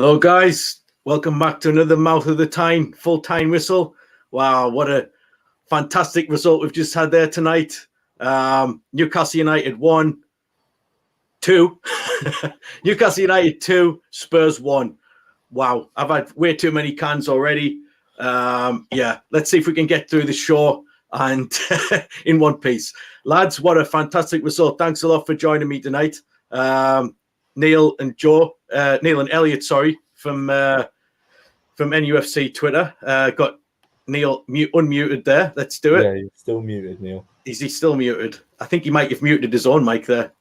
Hello, guys. Welcome back to another Mouth of the Tyne Full-Tyne whistle. Wow, what a fantastic result we've just had there tonight. Newcastle United 1-2. Newcastle United 2, Spurs 1. Wow, I've had way too many cans already. Yeah, let's see if we can get through the show and in one piece. Lads, what a fantastic result. Thanks a lot for joining me tonight. Neil and Elliott, sorry, from NUFC Twitter. Got Neil unmuted there. Let's do it. Yeah, he's still muted, Neil. Is he still muted? I think he might have muted his own mic there.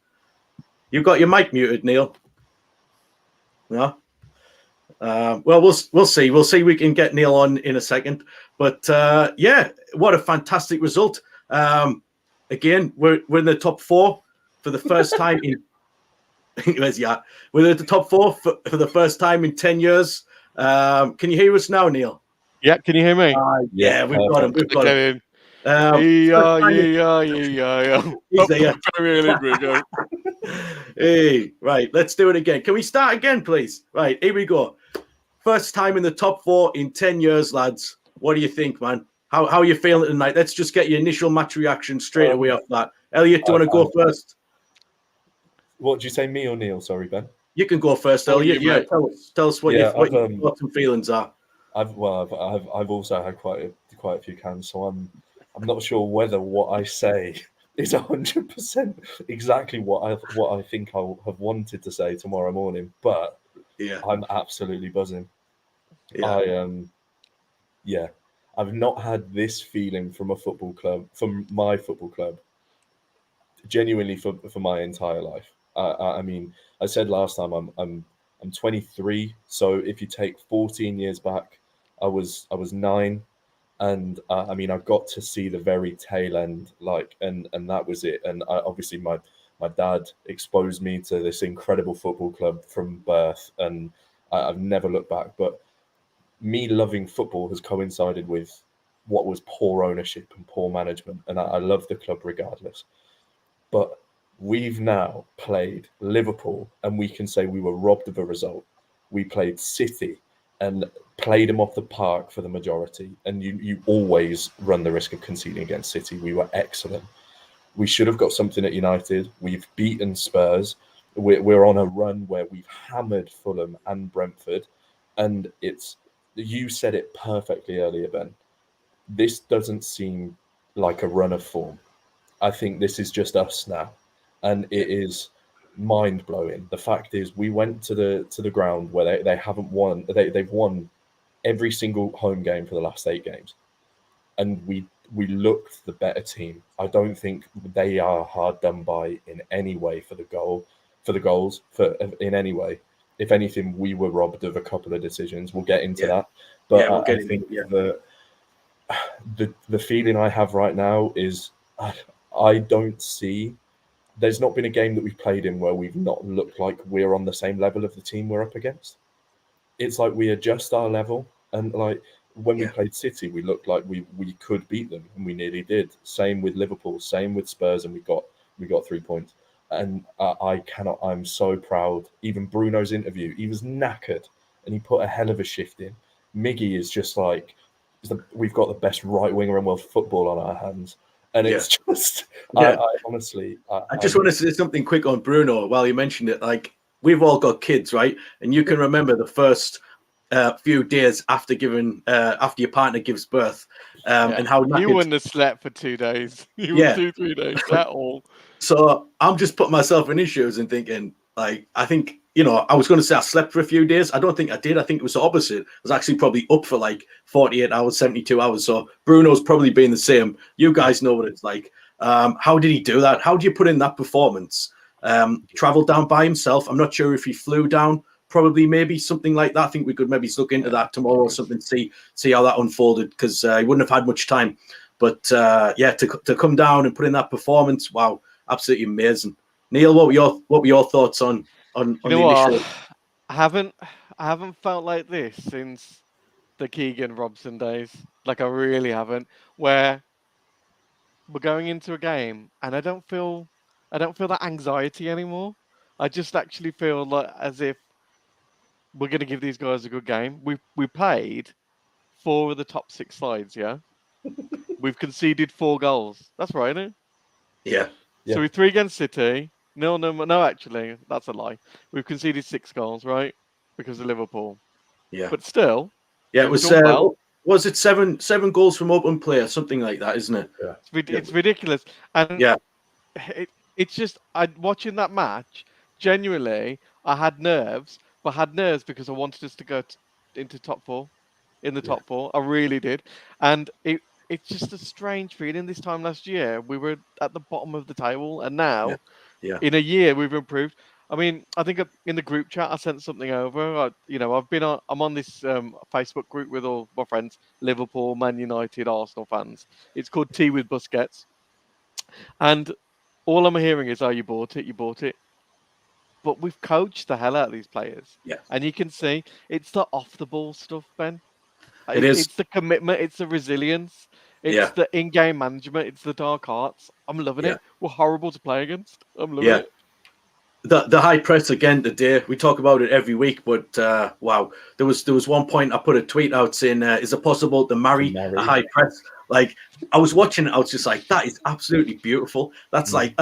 You've got your mic muted, Neil. No? Well, we'll see. We'll see. We can get Neil on in a second. But yeah, what a fantastic result. Again, we're in the top four for the first time in. Yeah, we're at the top four for the first time in 10 years. Can you hear us now, Neil? Yeah, can you hear me? Yeah, we've got him. We've got him. Hey, right, let's do it again. Can we start again, please? Right, here we go. First time in the top four in 10 years, lads. What do you think, man? How are you feeling tonight? Let's just get your initial match reaction straight away off that. Elliot, do you want to go first? What did you say, me or Neil? Sorry, Ben. You can go first, Elliot. Yeah, tell us what your thoughts and feelings are. I've also had quite a few cans, so I'm not sure whether what I say is 100% exactly what I think I'll have wanted to say tomorrow morning. But yeah, I'm absolutely buzzing. Yeah. I've not had this feeling from a football club, from my football club, genuinely for my entire life. I mean, I said last time I'm 23, so if you take 14 years back, I was 9, and I mean, I got to see the very tail end, and that was it. And obviously my dad exposed me to this incredible football club from birth, and I've never looked back. But me loving football has coincided with what was poor ownership and poor management, and I love the club regardless. But we've now played Liverpool, and we can say we were robbed of a result. We played City and played them off the park for the majority. And you always run the risk of conceding against City. We were excellent. We should have got something at United. We've beaten Spurs. We're on a run where we've hammered Fulham and Brentford. And you said it perfectly earlier, Ben. This doesn't seem like a run of form. I think this is just us now. And it is mind-blowing. The fact is, we went to the ground where they haven't won. They've won every single home game for the last 8 games, and we looked the better team. I don't think they are hard done by in any way for the goals in any way. If anything, we were robbed of a couple of decisions. We'll get into that, but I think the feeling I have right now is I don't see. There's not been a game that we've played in where we've not looked like we're on the same level of the team we're up against. It's like we adjust our level, and like when we played City, we looked like we could beat them, and we nearly did. Same with Liverpool, same with Spurs, and we got 3 points. And I'm so proud. Even Bruno's interview, he was knackered, and he put a hell of a shift in. Miggy is just like, we've got the best right winger in world football on our hands. And it's just, I honestly... I just want to say something quick on Bruno while you mentioned it. Like, we've all got kids, right? And you can remember the first few days after your partner gives birth, and how you wouldn't have slept for 2 days. You were 2-3 days at all. So I'm just putting myself in his shoes and thinking, like, I think, I was going to say I slept for a few days. I don't think I did. I think it was the opposite. I was actually probably up for like 48 hours, 72 hours. So Bruno's probably been the same. You guys know what it's like. How did he do that? How do you put in that performance? Traveled down by himself. I'm not sure if he flew down. Probably, maybe something like that. I think we could maybe look into that tomorrow or something. See how that unfolded, because he wouldn't have had much time. But to come down and put in that performance, wow, absolutely amazing. Neil, what were your thoughts on the initial? I haven't felt like this since the Keegan Robson days. Like, I really haven't. Where we're going into a game and I don't feel that anxiety anymore. I just actually feel like as if we're going to give these guys a good game. We played 4 of the top 6 sides, yeah? We've conceded 4 goals. That's right, isn't it? Yeah. So we 3 against City. No, actually, that's a lie. We've conceded 6 goals, right? Because of Liverpool. Yeah. But still, Yeah, it we've was done well. was it seven goals from open play or something like that, isn't it? Yeah. It's ridiculous. And Yeah. it's just watching that match, genuinely, I had nerves, but I had nerves because I wanted us to go into top 4, in the top 4. I really did. And it's just a strange feeling. This time last year, we were at the bottom of the table, and now, Yeah. in a year, we've improved. I mean, I think in the group chat, I sent something over. I'm on this Facebook group with all my friends, Liverpool, Man United, Arsenal fans. It's called Tea with Busquets. And all I'm hearing is, "Oh, you bought it, you bought it." But we've coached the hell out of these players. Yeah. And you can see it's the off-the-ball stuff, Ben. It is. It's the commitment. It's the resilience. It's the in-game management. It's the dark arts. I'm loving it. We're horrible to play against. I'm loving it. The high press again today. We talk about it every week, but wow, there was one point I put a tweet out saying, "Is it possible to marry a high press?" Like I was watching it, I was just like, "That is absolutely beautiful." That's like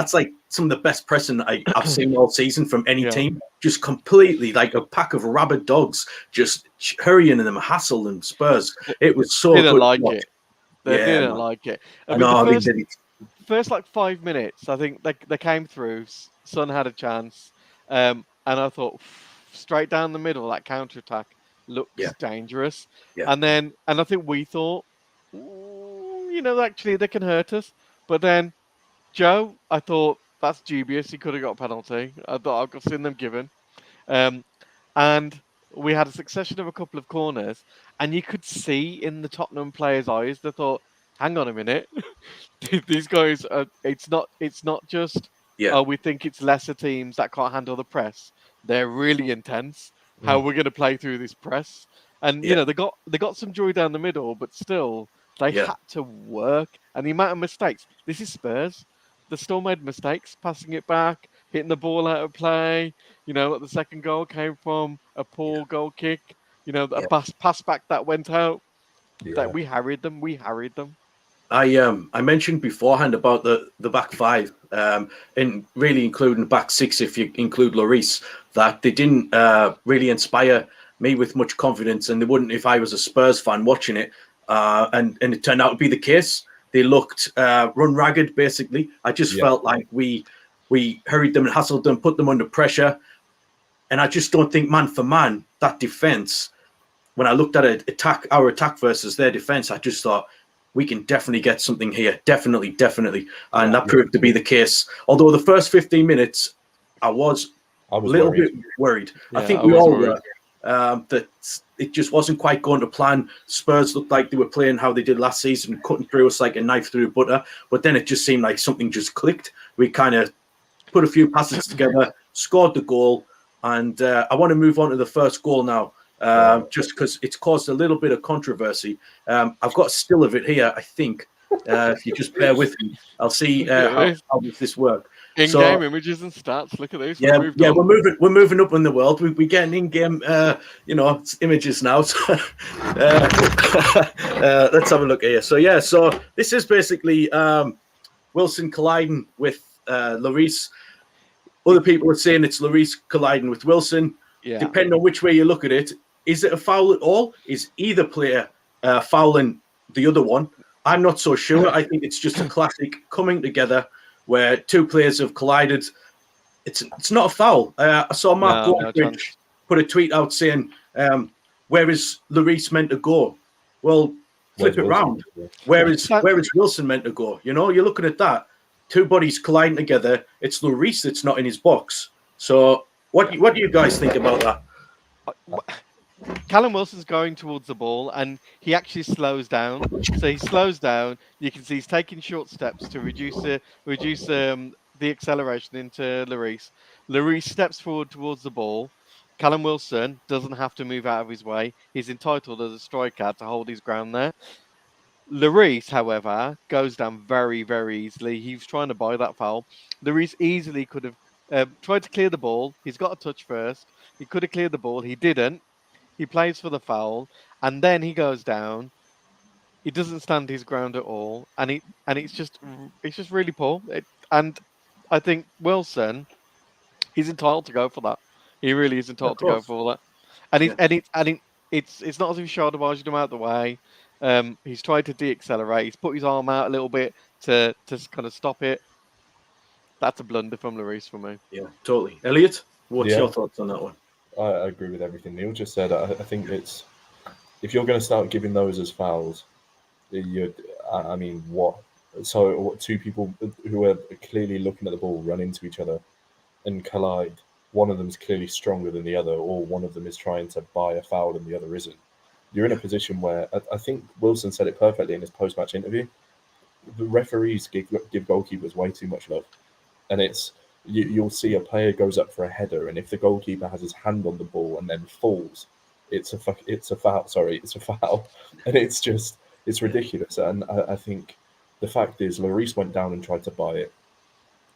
some of the best pressing I've seen all season from any team. Just completely like a pack of rabid dogs, just hurrying them, hassle and Spurs. It was so didn't good. like it. They didn't like it. I mean, the first like 5 minutes, I think they came through. Son had a chance, and I thought straight down the middle, that counter attack looks dangerous. And I think we thought, actually they can hurt us. But then Joe, I thought that's dubious. He could have got a penalty. I thought I've seen them given, and we had a succession of a couple of corners, and you could see in the Tottenham players' eyes, they thought, "Hang on a minute, these guys are. It's not just we think it's lesser teams that can't handle the press. They're really intense. How we're going to play through this press?" And they got some joy down the middle, but still they had to work. And the amount of mistakes. This is Spurs. They still made mistakes, passing it back, hitting the ball out of play. The second goal came from a poor goal kick. A pass back that went out. That we harried them. I mentioned beforehand about the back 5, and really including the back 6 if you include Lloris, that they didn't really inspire me with much confidence, and they wouldn't if I was a Spurs fan watching it. And it turned out to be the case. They looked run ragged, basically. I just felt like we hurried them and hassled them, put them under pressure. And I just don't think man for man, that defense, when I looked at it, our attack versus their defense, I just thought, we can definitely get something here. Definitely. And that proved to be the case. Although the first 15 minutes, I was a little bit worried. Yeah, I think we all were. That it just wasn't quite going to plan. Spurs looked like they were playing how they did last season, cutting through us like a knife through butter. But then it just seemed like something just clicked. We kind of put a few passes together, scored the goal. And I want to move on to the first goal now. Just because it's caused a little bit of controversy. I've got a still of it here, I think. If you just bear with me, I'll see how does this work. In-game images and stats. Look at these. We're moving up in the world. We get an in-game, images now. So, let's have a look here. So this is basically Wilson colliding with Lloris. Other people are saying it's Lloris colliding with Wilson. Yeah. Depending on which way you look at it, is it a foul at all? Is either player fouling the other one? I'm not so sure. I think it's just a classic coming together where two players have collided. It's not a foul. I saw Mark Goldridge put a tweet out saying, "Where is Lloris meant to go?" Well, flip it round. Where is Wilson meant to go? You're looking at that. Two bodies colliding together. It's Lloris that's not in his box. So what do you guys think about that? Callum Wilson's going towards the ball, and he actually slows down. So he slows down. You can see he's taking short steps to reduce the acceleration into Lloris. Lloris steps forward towards the ball. Callum Wilson doesn't have to move out of his way. He's entitled as a striker to hold his ground there. Lloris, however, goes down very, very easily. He was trying to buy that foul. Lloris easily could have tried to clear the ball. He's got a touch first. He could have cleared the ball. He didn't. He plays for the foul, and then he goes down. He doesn't stand his ground at all, and it's just really poor. And I think Wilson, he's entitled to go for that. He really is entitled to go for that. And it's not as if he shoulder barged him out the way. He's tried to de-accelerate. He's put his arm out a little bit to kind of stop it. That's a blunder from Lloris for me. Yeah, totally. Elliot, what's your thoughts on that one? I agree with everything Neil just said. I think it's, if you're going to start giving those as fouls, what? So two people who are clearly looking at the ball run into each other and collide. One of them is clearly stronger than the other, or one of them is trying to buy a foul and the other isn't. You're in a position where I think Wilson said it perfectly in his post-match interview. The referees give goalkeepers way too much love, and it's you'll see a player goes up for a header, and if the goalkeeper has his hand on the ball and then falls, it's a foul. Sorry, it's a foul, and it's ridiculous. And I think the fact is, Lloris went down and tried to buy it.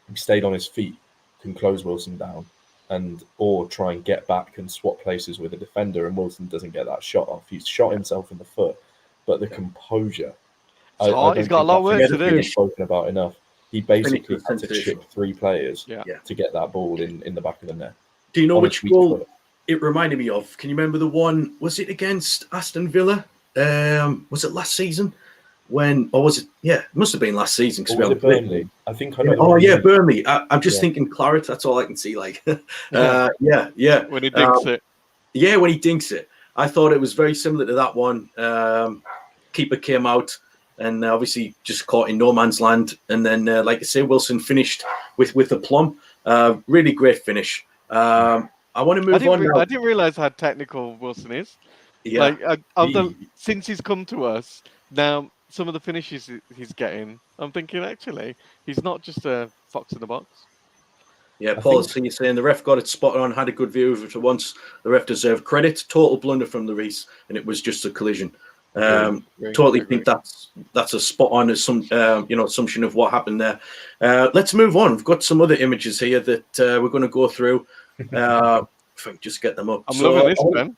He stayed on his feet, can close Wilson down, or try and get back and swap places with a defender, and Wilson doesn't get that shot off. He's shot himself in the foot, but the composure. He's got a lot of work to do. Spoken about enough. He basically had to chip 3 players to get that ball in the back of the net. Do you know which goal it reminded me of? Can you remember the one? Was it against Aston Villa? Was it last season? Or was it? Yeah, it must have been last season. Or was it Burnley? I think I know. Oh yeah, Burnley. I'm just thinking claret. That's all I can see. Like, yeah. When he dinks it. Yeah, when he dinks it. I thought it was very similar to that one. Keeper came out and obviously just caught in no man's land. And then, like I say, Wilson finished with aplomb. Really great finish. I want to move on now. I didn't realise how technical Wilson is. Yeah. Like, since he's come to us, now some of the finishes he's getting, I'm thinking, actually, he's not just a fox in the box. Yeah, Paul, so you're saying the ref got it spot on, had a good view of it for once. The ref deserved credit. Total blunder from Lloris, and it was just a collision. Totally think that's a spot on assumption of what happened there. Let's move on. We've got some other images here that we're going to go through. If I can just get them up. I'm loving this, Ben.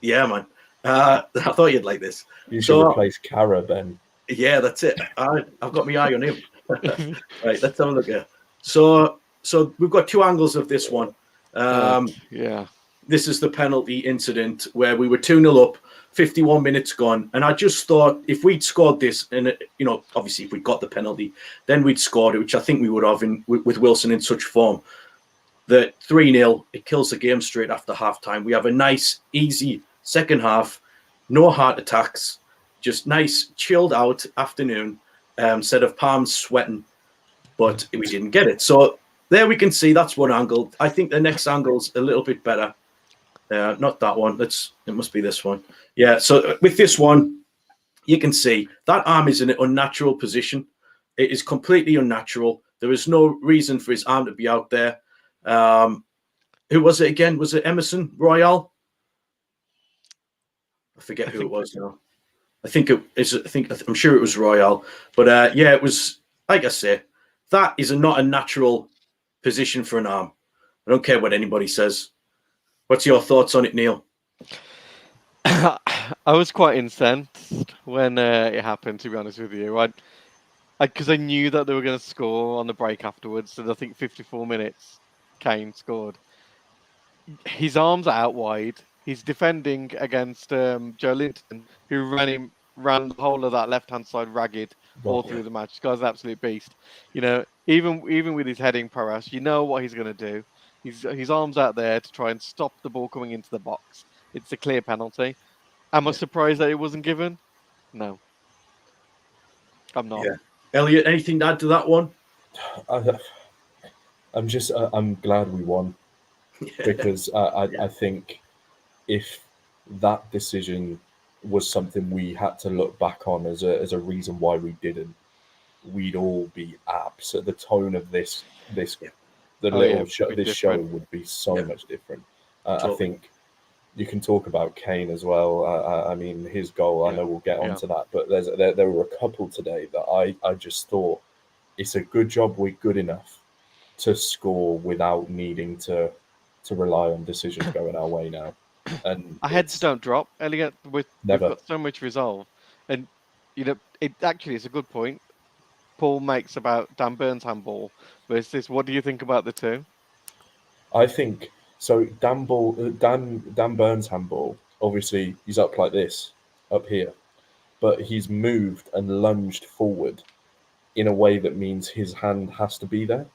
Yeah, man. I thought you'd like this. You should replace Cara, Ben. Yeah, that's it. I've got my eye on him. Right, let's have a look here. So we've got 2 angles of this one. This is the penalty incident where we were 2-0 up, 51 minutes gone. And I just thought if we'd scored this, and obviously if we got the penalty, then we'd scored it, which I think we would have with Wilson in such form. That 3-0, it kills the game straight after half-time. We have a nice, easy second half, no heart attacks, just nice, chilled out afternoon, instead of palms sweating, but we didn't get it. So there we can see that's one angle. I think the next angle's a little bit better. Not that one. It must be this one. Yeah, so with this one, you can see that arm is in an unnatural position. It is completely unnatural. There is no reason for his arm to be out there. Who was it again? Was it Emerson Royale? I forget who it was now. I'm sure it was Royale. But it was, like I say, that is not a natural position for an arm. I don't care what anybody says. What's your thoughts on it, Neil? I was quite incensed when it happened, to be honest with you. Because I knew that they were going to score on the break afterwards. And I think 54 minutes, Kane scored. His arms are out wide. He's defending against Joelinton, who ran the whole of that left-hand side ragged all through the match. This guy's an absolute beast. Even with his heading prowess, you know what he's going to do. His arms out there to try and stop the ball coming into the box. It's a clear penalty. Am I surprised that it wasn't given? No. I'm not. Yeah. Elliot, anything to add to that one? I'm glad we won. Because I think if that decision was something we had to look back on as a reason why we didn't, we'd all be abs. The tone of this show would be so much different. I think you can talk about Kane as well. I mean, his goal, I know we'll get onto that, but there were a couple today that I just thought it's a good job we're good enough to score without needing to rely on decisions going our way now. And Our heads don't drop, Elliot. We've never. got so much resolve, and it actually is a good point Paul makes about Dan Burns' handball versus. What do you think about the two? I think so. Dan Burns' handball. Obviously, he's up like this, up here, but he's moved and lunged forward in a way that means his hand has to be there,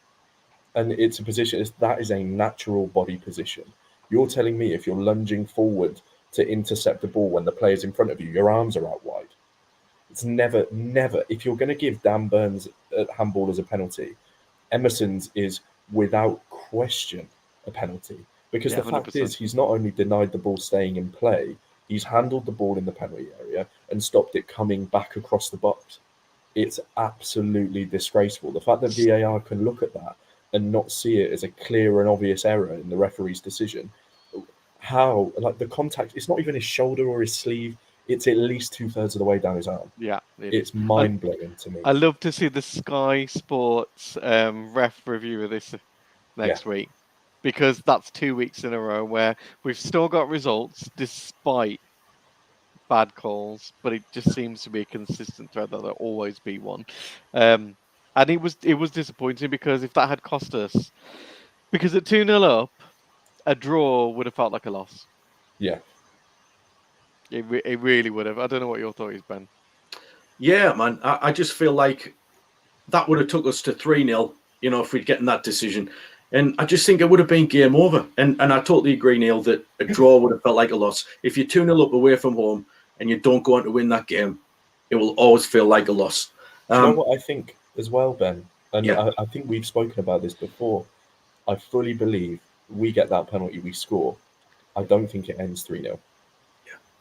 and it's a position. That is a natural body position. You're telling me if you're lunging forward to intercept the ball when the player's in front of you, your arms are out wide. It's never. If you're going to give Dan Burns handball as a penalty, Emerson's is without question a penalty, because the fact 100%. is he's not only denied the ball staying in play, he's handled the ball in the penalty area and stopped it coming back across the box. It's absolutely disgraceful. The fact that VAR can look at that and not see it as a clear and obvious error in the referee's decision. How, like, the contact, it's not even his shoulder or his sleeve, it's at least 2/3 of the way down his arm. Yeah, it's mind-blowing to me. I love to see the Sky Sports ref review of this next week, because that's 2 weeks in a row where we've still got results despite bad calls, but it just seems to be a consistent thread that there'll always be one. And it was disappointing, because if that had cost us, because at 2-0 up, a draw would have felt like a loss. Yeah. It really would have. I don't know what your thought is, Ben. Yeah, man. I just feel like that would have took us to 3-0, if we'd gotten that decision. And I just think it would have been game over. And I totally agree, Neil, that a draw would have felt like a loss. If you're 2-0 up away from home and you don't go on to win that game, it will always feel like a loss. Do you know what I think as well, Ben? And Yeah. I think we've spoken about this before. I fully believe we get that penalty, we score. I don't think it ends 3-0.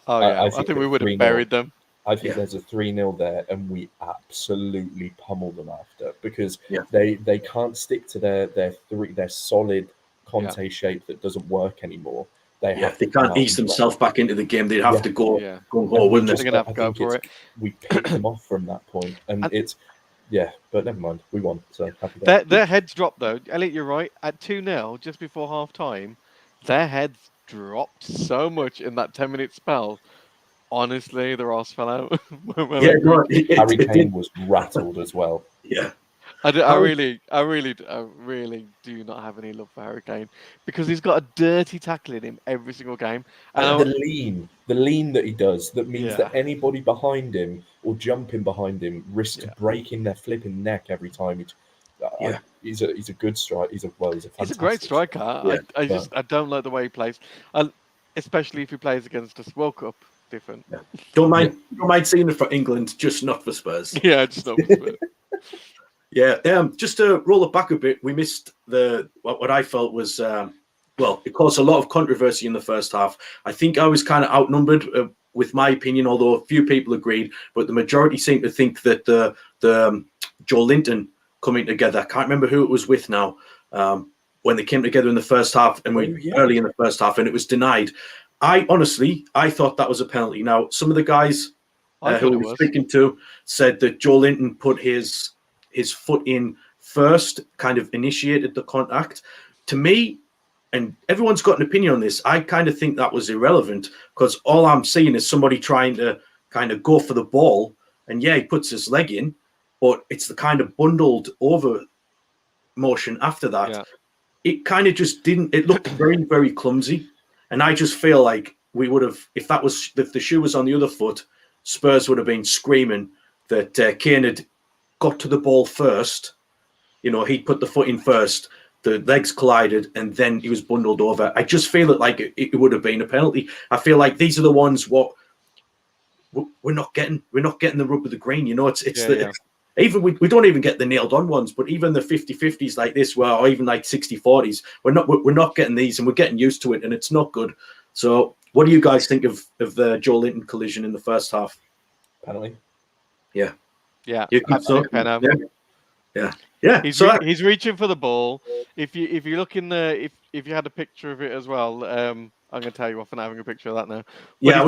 Oh, yeah. I think we would have buried them. I think there's a 3-0 there, and we absolutely pummel them after, because Yeah. they can't stick to their solid Conte shape that doesn't work anymore. They can't ease themselves back into the game. They'd have to go home, wouldn't They're gonna have to go for it. We picked them off from that point, and but never mind, we won. So happy days. Their heads dropped, though. Elliot, you're right. At 2-0, just before half time, their heads dropped so much in that 10-minute spell. Honestly, the arse fell out. Harry Kane was rattled as well. Yeah. I really do not have any love for Harry Kane, because he's got a dirty tackle in him every single game. And the lean that he does, that means that anybody behind him or jumping behind him risks breaking their flipping neck every time. He's a good striker. He's a great striker. Yeah. I don't like the way he plays, especially if he plays against us. World Cup, different. Yeah. Don't mind seeing it for England, just not for Spurs. Yeah, just not for Spurs. Yeah, just to roll it back a bit, we missed what I felt was, it caused a lot of controversy in the first half. I think I was kind of outnumbered with my opinion, although a few people agreed, but the majority seemed to think that the Joelinton coming together, I can't remember who it was with now, when they came together in the first half, and early in the first half, and it was denied. I thought that was a penalty. Now, some of the guys who we were speaking to said that Joelinton put his foot in first, kind of initiated the contact. To me, and everyone's got an opinion on this, I kind of think that was irrelevant, because all I'm seeing is somebody trying to kind of go for the ball, and he puts his leg in, but it's the kind of bundled over motion after that. Yeah. It kind of just didn't, it looked very, very clumsy. And I just feel like we would have, if the shoe was on the other foot, Spurs would have been screaming that Kane had got to the ball first. He'd put the foot in first, the legs collided, and then he was bundled over. I just feel it would have been a penalty. I feel like these are the ones we're not getting the rub of the green. Even we don't even get the nailed on ones, but even the 50-50s like this, or even like 60-40s, we're not getting these, and we're getting used to it, and it's not good. So what do you guys think of the Joelinton collision in the first half? Penalty. Yeah. Yeah. Yeah. He's reaching for the ball. If you look in if you had a picture of it as well, I'm going to tell you off for not having a picture of that now. But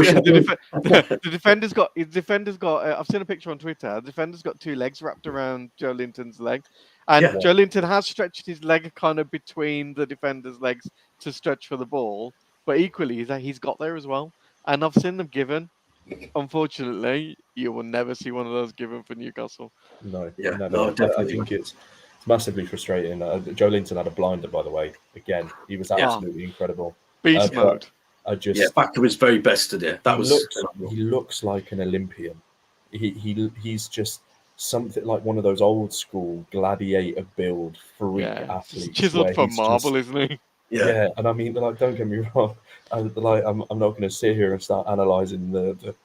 the defender's got. I've seen a picture on Twitter. The defender's got two legs wrapped around Joelinton's leg, And Yeah. Joelinton has stretched his leg kind of between the defender's legs to stretch for the ball, but equally he's got there as well. And I've seen them given. Unfortunately, you will never see one of those given for Newcastle. No, Yeah, never. no, I definitely. think it's massively frustrating. Joelinton had a blinder, by the way. Again, he was absolutely incredible. Beast But mode. I just Yeah, back to his very best today. That he looks like an Olympian. He's just something like one of those old school gladiator build freak athletes. Chiseled where from he's marble, just, isn't he? yeah, and I mean, like, don't get me wrong. I'm not going to sit here and start analysing the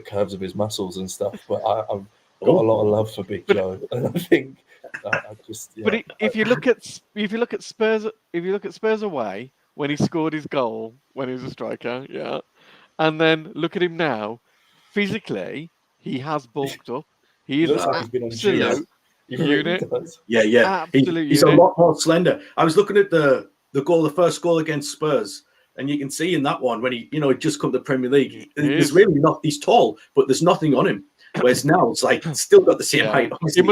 curves of his muscles and stuff, but I've got a lot of love for Big Joe, and I think I just. Yeah, But if you look at Spurs away when he scored his goal when he was a striker, yeah, and then look at him now, physically he has bulked up. He is looks an like he's been on absolute cheese. He really unit. does. Yeah. Absolute He's a unit. lot more slender. I was looking at the first goal against Spurs, and you can see in that one when he just come to the Premier League, there's really not. He's tall, but there's nothing on him. Whereas now it's like still got the same height. Obviously.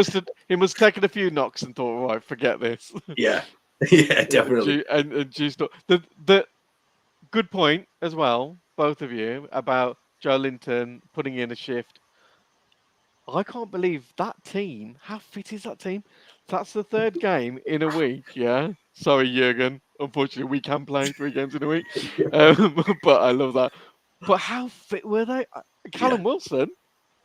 He must have taken a few knocks and thought, right, forget this. Yeah, definitely. And the good point as well, both of you, about Joelinton putting in a shift. I can't believe that team. How fit is that team? That's the third game in a week. Yeah. Sorry, Jurgen. Unfortunately, we can play 3 games in a week. But I love that. But how fit were they? Callum Wilson.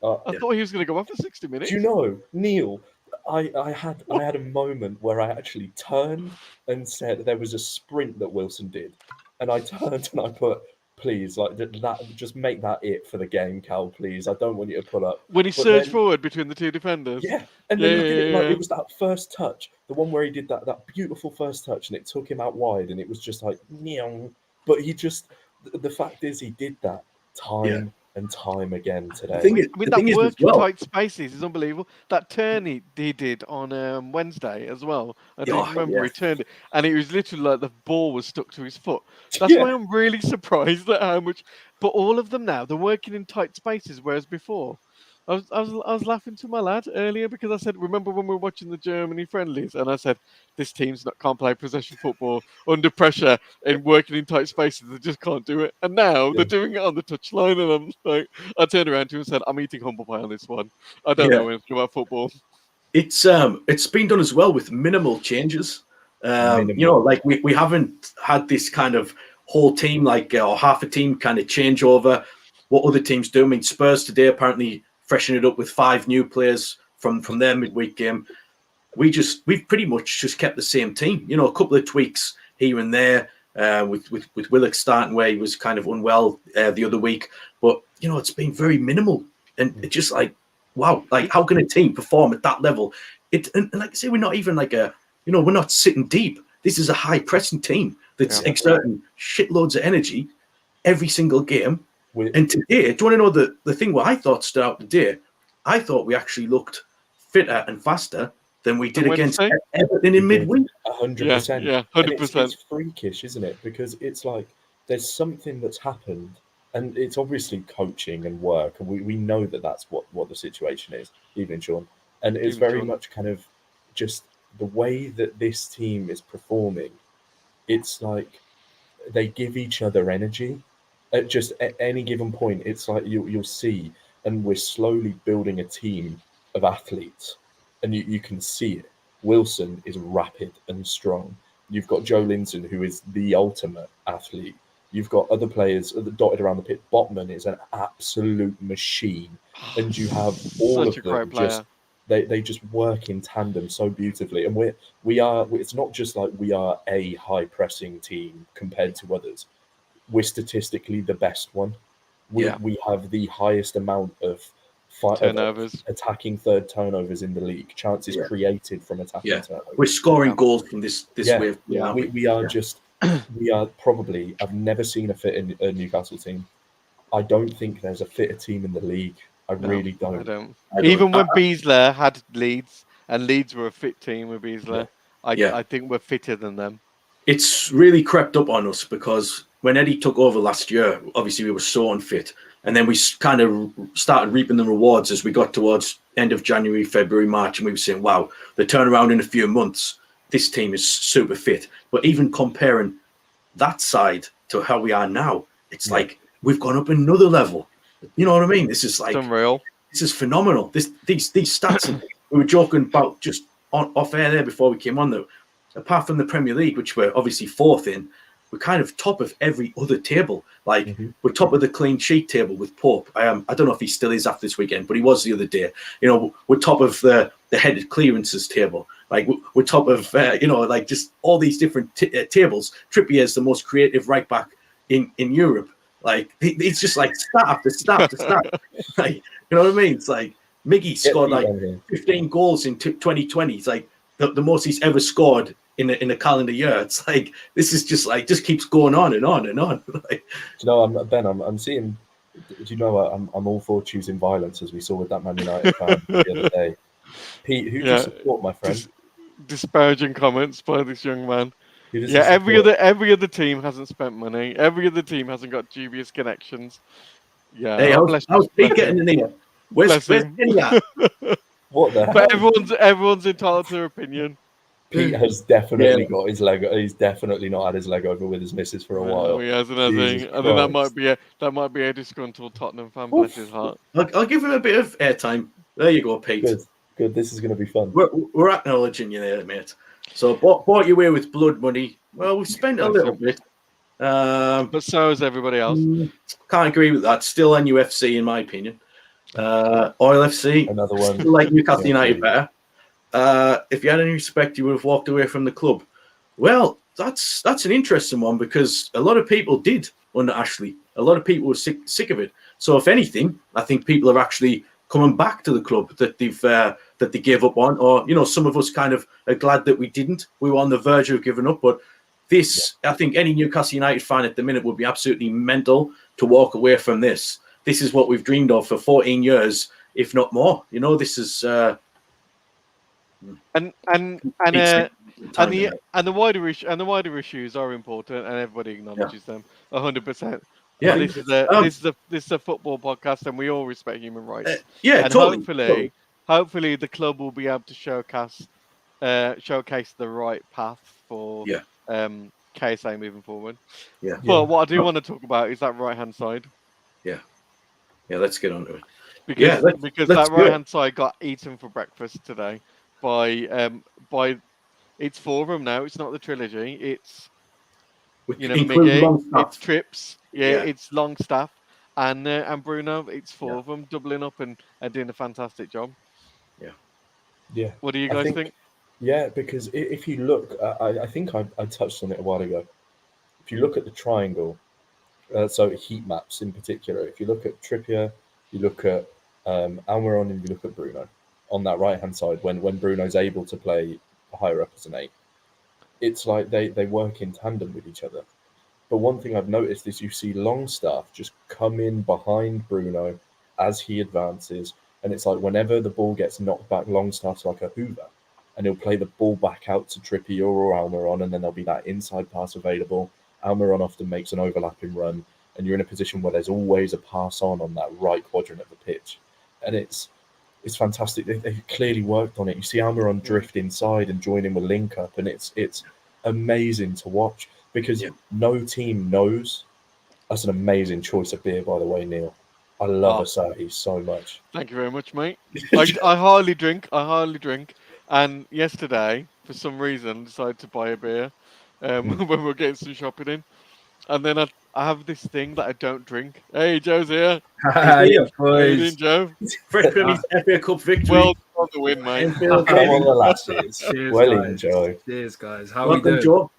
I thought he was going to go off for 60 minutes. Do you know, Neil? I had a moment where I actually turned and said there was a sprint that Wilson did, and I turned and I put, please, like that, just make that it for the game, Cal. Please, I don't want you to pull up. When he surged forward between the 2 defenders. Yeah, and then look at it, like it was that first touch, the one where he did that beautiful first touch, and it took him out wide, and it was just like, Nyong. But he just, the fact is, he did that time and time again today. That work in tight spaces is unbelievable. That turn he did on Wednesday as well. I don't remember he turned it, and it was literally like the ball was stuck to his foot. That's why I'm really surprised at how much. But all of them now, they're working in tight spaces, whereas before, I was laughing to my lad earlier because I said, remember when we were watching the Germany friendlies, and I said, this team's can't play possession football under pressure and working in tight spaces. They just can't do it. And now they're doing it on the touchline, and I'm like, I turned around to him and said, I'm eating humble pie on this one. I don't know anything about football. It's been done as well with minimal changes. Like we haven't had this kind of whole team or half a team kind of change over what other teams do. I mean, Spurs today apparently freshen it up with 5 new players from their midweek game. We've pretty much just kept the same team. A couple of tweaks here and there with Willock starting where he was kind of unwell the other week, but it's been very minimal, and it's just like, wow, like how can a team perform at that level? And like I say, we're not even like we're not sitting deep. This is a high pressing team that's exerting shitloads of energy every single game. And today, do you want to know the thing what I thought stood out today? I thought we actually looked fitter and faster than we did against Everton in midweek. 100%. Yeah, 100%. It's freakish, isn't it? Because it's like there's something that's happened, and it's obviously coaching and work, and we know that that's what the situation is, even Sean. And it's very much kind of just the way that this team is performing. It's like they give each other energy. At any given point, it's like you'll see, and we're slowly building a team of athletes, and you can see it. Wilson is rapid and strong. You've got Joelinton, who is the ultimate athlete. You've got other players dotted around the pitch. Botman is an absolute machine, and you have all of them just they just work in tandem so beautifully. And we are. It's not just like we are a high pressing team compared to others. We're statistically the best one. We have the highest amount of turnovers, attacking third turnovers in the league. Chances created from attacking turnovers. We're scoring goals from this way. We are just. We are probably. I've never seen a fit Newcastle team. I don't think there's a fitter team in the league. I really don't. I don't. Even when Beasley had Leeds, and Leeds were a fit team with Beasley, I think we're fitter than them. It's really crept up on us because when Eddie took over last year, obviously we were so unfit. And then we kind of started reaping the rewards as we got towards end of January, February, March, and we were saying, wow, the turnaround in a few months, this team is super fit. But even comparing that side to how we are now, it's like we've gone up another level. You know what I mean? This is like unreal. This is phenomenal. These stats. We were joking about just off air there before we came on, though. Apart from the Premier League, which we're obviously fourth in, we're kind of top of every other table. Like we're top of the clean sheet table with Pope. I don't know if he still is after this weekend, but he was the other day. You know, we're top of the headed clearances table. Like we're top of like just all these different tables. Trippier is the most creative right back in Europe. Like it's just like stat after stat after stat. Like, you know what I mean? It's like Miggy scored like 15 goals in 2020. It's like the most he's ever scored in a calendar year. It's like this is just like just keeps going on and on and on. Like, do you know, I'm seeing. Do you know what? I'm all for choosing violence, as we saw with that Man United fan the other day. Pete, who do you support, my friend? Disparaging comments by this young man. Yeah, every other team hasn't spent money. Every other team hasn't got dubious connections. Yeah, hey, how's Pete getting in here? Where's Kenny at? What the hell? But everyone's entitled to their opinion. Pete has definitely got his leg. He's definitely not had his leg over with his missus for a while. He hasn't, has he? I think that might be a disgruntled Tottenham fan. Bless his heart. I'll give him a bit of airtime. There you go, Pete. Good. This is going to be fun. We're acknowledging you there, mate. So bought you away with blood money. Well, we spent a little bit. But so has everybody else. Can't agree with that. Still NUFC, in my opinion. Oil FC. Another one. Still like Newcastle United better. If you had any respect, you would have walked away from the club. Well, that's an interesting one because a lot of people did under Ashley. A lot of people were sick of it. So if anything, I think people are actually coming back to the club that they gave up on, or some of us kind of are glad that we didn't. We were on the verge of giving up, but I think any Newcastle United fan at the minute would be absolutely mental to walk away from this. This is what we've dreamed of for 14 years, if not more. This is and the wider issues are important, and everybody acknowledges them 100%. Yeah, this is a football podcast, and we all respect human rights. And totally. Hopefully, the club will be able to showcase the right path for KSA moving forward. Yeah. But what I do want to talk about is that right hand side. Yeah. Let's get on to it. Because that right hand side got eaten for breakfast today by it's four of them now. It's not the trilogy. It's Miggy, it's Trips, it's Longstaff, and Bruno. It's four of them doubling up and doing a fantastic job. Yeah. What do you guys think? Yeah, because if you look, I think I touched on it a while ago. If you look at the triangle, so heat maps in particular, if you look at Trippier, you look at Almiron, and you look at Bruno on that right hand side, when Bruno's able to play higher up as an 8, it's like they work in tandem with each other. But one thing I've noticed is you see Longstaff just come in behind Bruno as he advances, and it's like whenever the ball gets knocked back, Longstaff's like a hoover, and he'll play the ball back out to Trippier or Almiron, and then there'll be that inside pass available. Almiron often makes an overlapping run, and you're in a position where there's always a pass on that right quadrant of the pitch, and it's fantastic. They clearly worked on it. You see Almiron drift inside and join in with link up, and it's amazing to watch because no team knows. That's an amazing choice of beer, by the way, Neil. I love Asahi so much. Thank you very much, mate. I hardly drink. And yesterday, for some reason, decided to buy a beer when we were getting some shopping in. And then I have this thing that I don't drink. Hey, Joe's here. Hey, boys. How you doing, Joe? Fresh FA Cup victory. Well on the win, mate. Come on, the lasses. Cheers, well guys. Enjoy. Cheers, guys. How are we doing? Joe?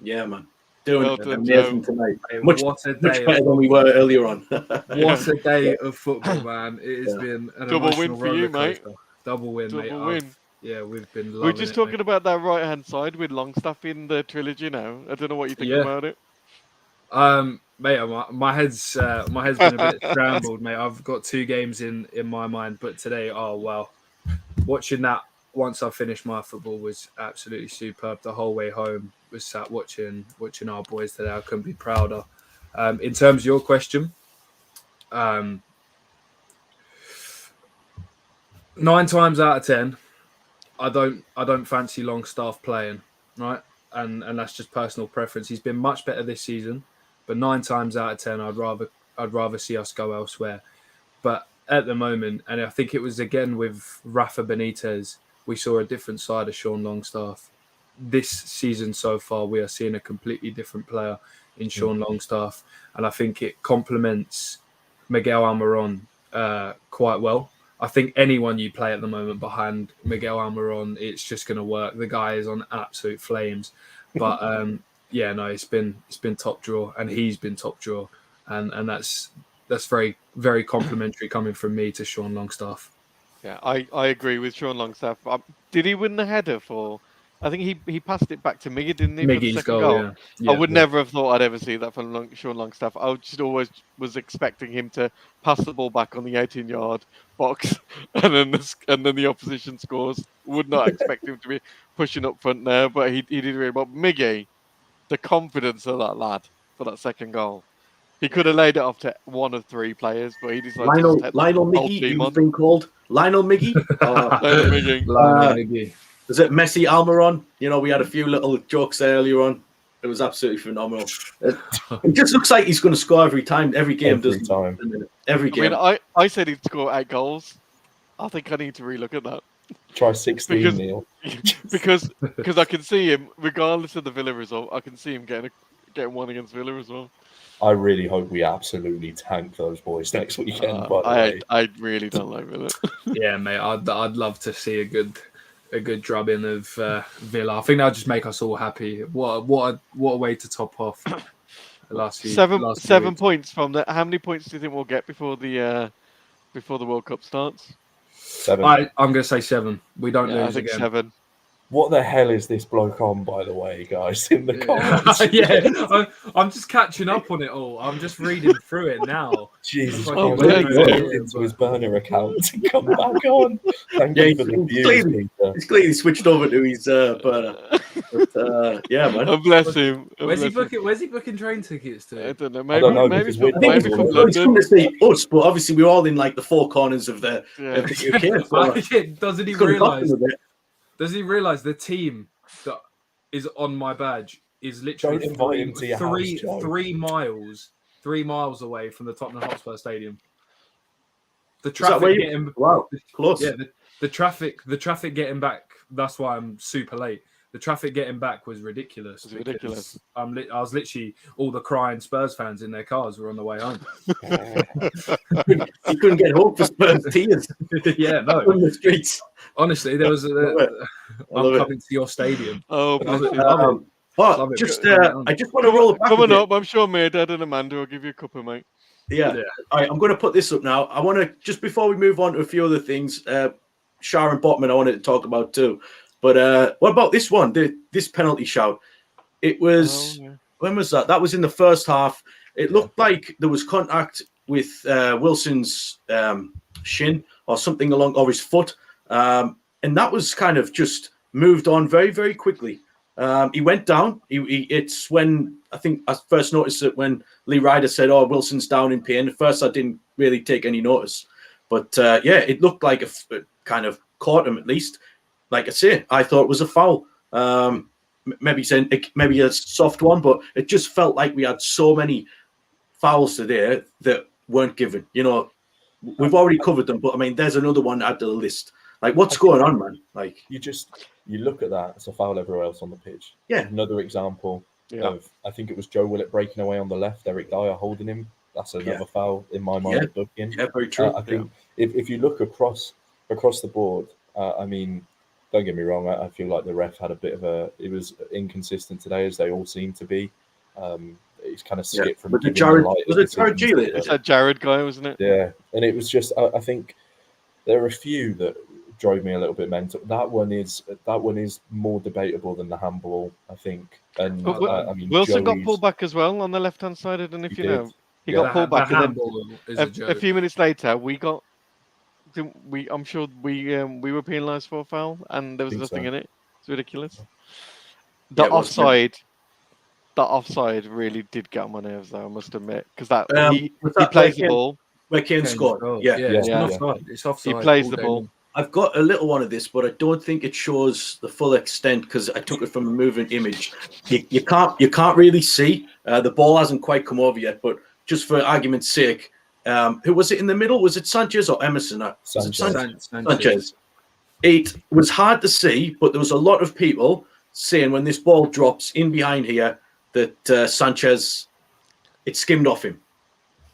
Yeah, man. Doing amazing tonight. Hey, much better than we were earlier on. What a day of football, man. It has been an double win for you, mate. Double win, mate. Win. Yeah, we've been loving We're just talking about that right-hand side with Longstaff in the trilogy now. I don't know what you think about it. Mate, my head's been a bit scrambled, mate. I've got 2 games in my mind, but today, watching that once I finished my football was absolutely superb. The whole way home was sat watching our boys today. I couldn't be prouder. In terms of your question, 9 times out of 10, I don't fancy Longstaff playing, right? And that's just personal preference. He's been much better this season, but 9 times out of 10, I'd rather see us go elsewhere. But at the moment, and I think it was again with Rafa Benitez, we saw a different side of Sean Longstaff. This season so far, we are seeing a completely different player in Sean Longstaff, and I think it complements Miguel Almiron quite well. I think anyone you play at the moment behind Miguel Almiron, it's just going to work. The guy is on absolute flames. But yeah, no, it's been top draw, and he's been top draw, and that's very, very complimentary coming from me to Sean Longstaff. Yeah, I agree with Sean Longstaff. Did he win the header for? I think he passed it back to Miggy, didn't he? Miggy's for the second goal. Yeah. Yeah, I would never have thought I'd ever see that from Sean Longstaff. I just always was expecting him to pass the ball back on the 18-yard box, and then the opposition scores. Would not expect him to be pushing up front there, but he did really well. Miggy, the confidence of that lad for that second goal. He could have laid it off to one of 3 players, but he decided to take Lionel the whole Miggy, team who's on. been called Lionel Miggy. Lionel Miggy. Miggy. Is it Messi Almiron? You know, we had a few little jokes earlier on. It was absolutely phenomenal. It just looks like he's going to score every time, every game. Every game. I mean, I said he'd score 8 goals. I think I need to relook at that. Try 16, Neil. because I can see him, regardless of the Villa result, I can see him getting one against Villa as well. I really hope we absolutely tank those boys next weekend. By the way, I really don't like Villa. Yeah, mate, I'd love to see a good drubbing of Villa. I think that'll just make us all happy. What a way to top off the last few. 7 points from that. How many points do you think we'll get before the World Cup starts? 7. I'm going to say 7. We don't lose I think again. 7. What the hell is this bloke on, by the way, guys, in the comments? Yeah, I'm just catching up on it all. I'm just reading through it now. Jesus, Oh, Christ. yeah. Into his burner account and come back on. Thank you for the views, Peter. He's clearly switched over to his burner. But, yeah, man. Oh, bless him. Where's he booking train tickets to? I don't know. I don't know, Maybe because from we're He's London. going to say us, but obviously we're all in like the 4 corners of the UK. So Doesn't he it's gonna cost realise? him a bit. Does he realise the team that is on my badge is literally Don't invite him to your house, Joe. 3 miles away from the Tottenham Hotspur Stadium? The Is that where traffic you- getting Wow, close. yeah, the traffic getting back. That's why I'm super late. The traffic getting back was ridiculous. It's ridiculous. I was literally all the crying Spurs fans in their cars were on the way home. He couldn't get home for Spurs tears Yeah, no. on the streets. Honestly, there was I love it. I'm coming to your stadium. Oh, Love it. bless you. But it. just, I just want to roll it back. Coming a bit. up, I'm sure my dad and Amanda will give you a cuppa, mate. Yeah. Yeah. All right, I'm going to put this up now. I want to, just before we move on to a few other things, Sharon Botman I wanted to talk about too. But what about this one, this penalty shout? It was, when was that? That was in the first half. It looked like there was contact with Wilson's shin or something or his foot. And that was kind of just moved on very, very quickly. He went down. It's when I think I first noticed it when Lee Ryder said, "Oh, Wilson's down in pain." At first, I didn't really take any notice, but yeah, it looked like it kind of caught him at least. Like I say, I thought it was a foul. Maybe a soft one, but it just felt like we had so many fouls today that weren't given. You know, we've already covered them, but I mean, there's another one to add to the list. Like, what's going on, man? Like, you look at that, it's a foul everywhere else on the pitch. Yeah. Another example of, I think it was Joe Willett breaking away on the left, Eric Dyer holding him. That's another foul in my mind. Yeah, very true. I think if you look across the board, I mean, don't get me wrong, I feel like the ref had a bit of it was inconsistent today, as they all seem to be. He's kind of skipped from. Was it Jared Geely? It's that Jared guy, wasn't it? Yeah, and it was just, I think there are a few that drove me a little bit mental. That one is more debatable than the handball, I think. And I mean, Wilson got pulled back as well on the left-hand side. I don't know if you know. He got pulled back, and then a few minutes later, we got. I'm sure we were penalised for a foul, and there was nothing in it. It's ridiculous. The offside really did get on my nerves, though, I must admit, because he plays the ball. where Kane scored. Yeah. It's Yeah. offside. It's offside. He plays all the day ball. long. I've got a little one of this, but I don't think it shows the full extent because I took it from a moving image. You can't really see. The ball hasn't quite come over yet, but just for argument's sake, who was it in the middle? Was it Sanchez or Emerson? Was it Sanchez. Sanchez. It was hard to see, but there was a lot of people saying when this ball drops in behind here that Sanchez, it skimmed off him.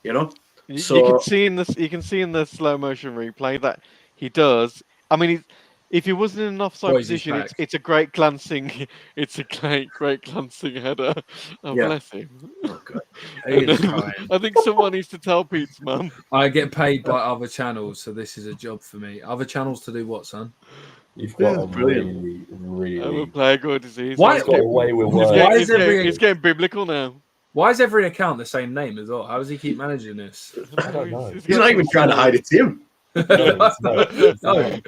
You know, so you can see in this. You can see in the slow motion replay that he does. I mean, if he wasn't in an offside Boys, he's position, back. it's a great glancing. It's a great glancing header. Oh, Yeah. bless him. oh God. He is crying. I think someone needs to tell Pete's mum. I get paid by other channels, so this is a job for me. Other channels to do what, son? You've got a Brilliant. really, I'm a really player good disease. Why- got away with He's words. getting, Why he's is every- getting, he's getting biblical now. Why is every account the same name as well? How does he keep managing this? I don't know. He's not even trying to hide it, Tim. No, it's No.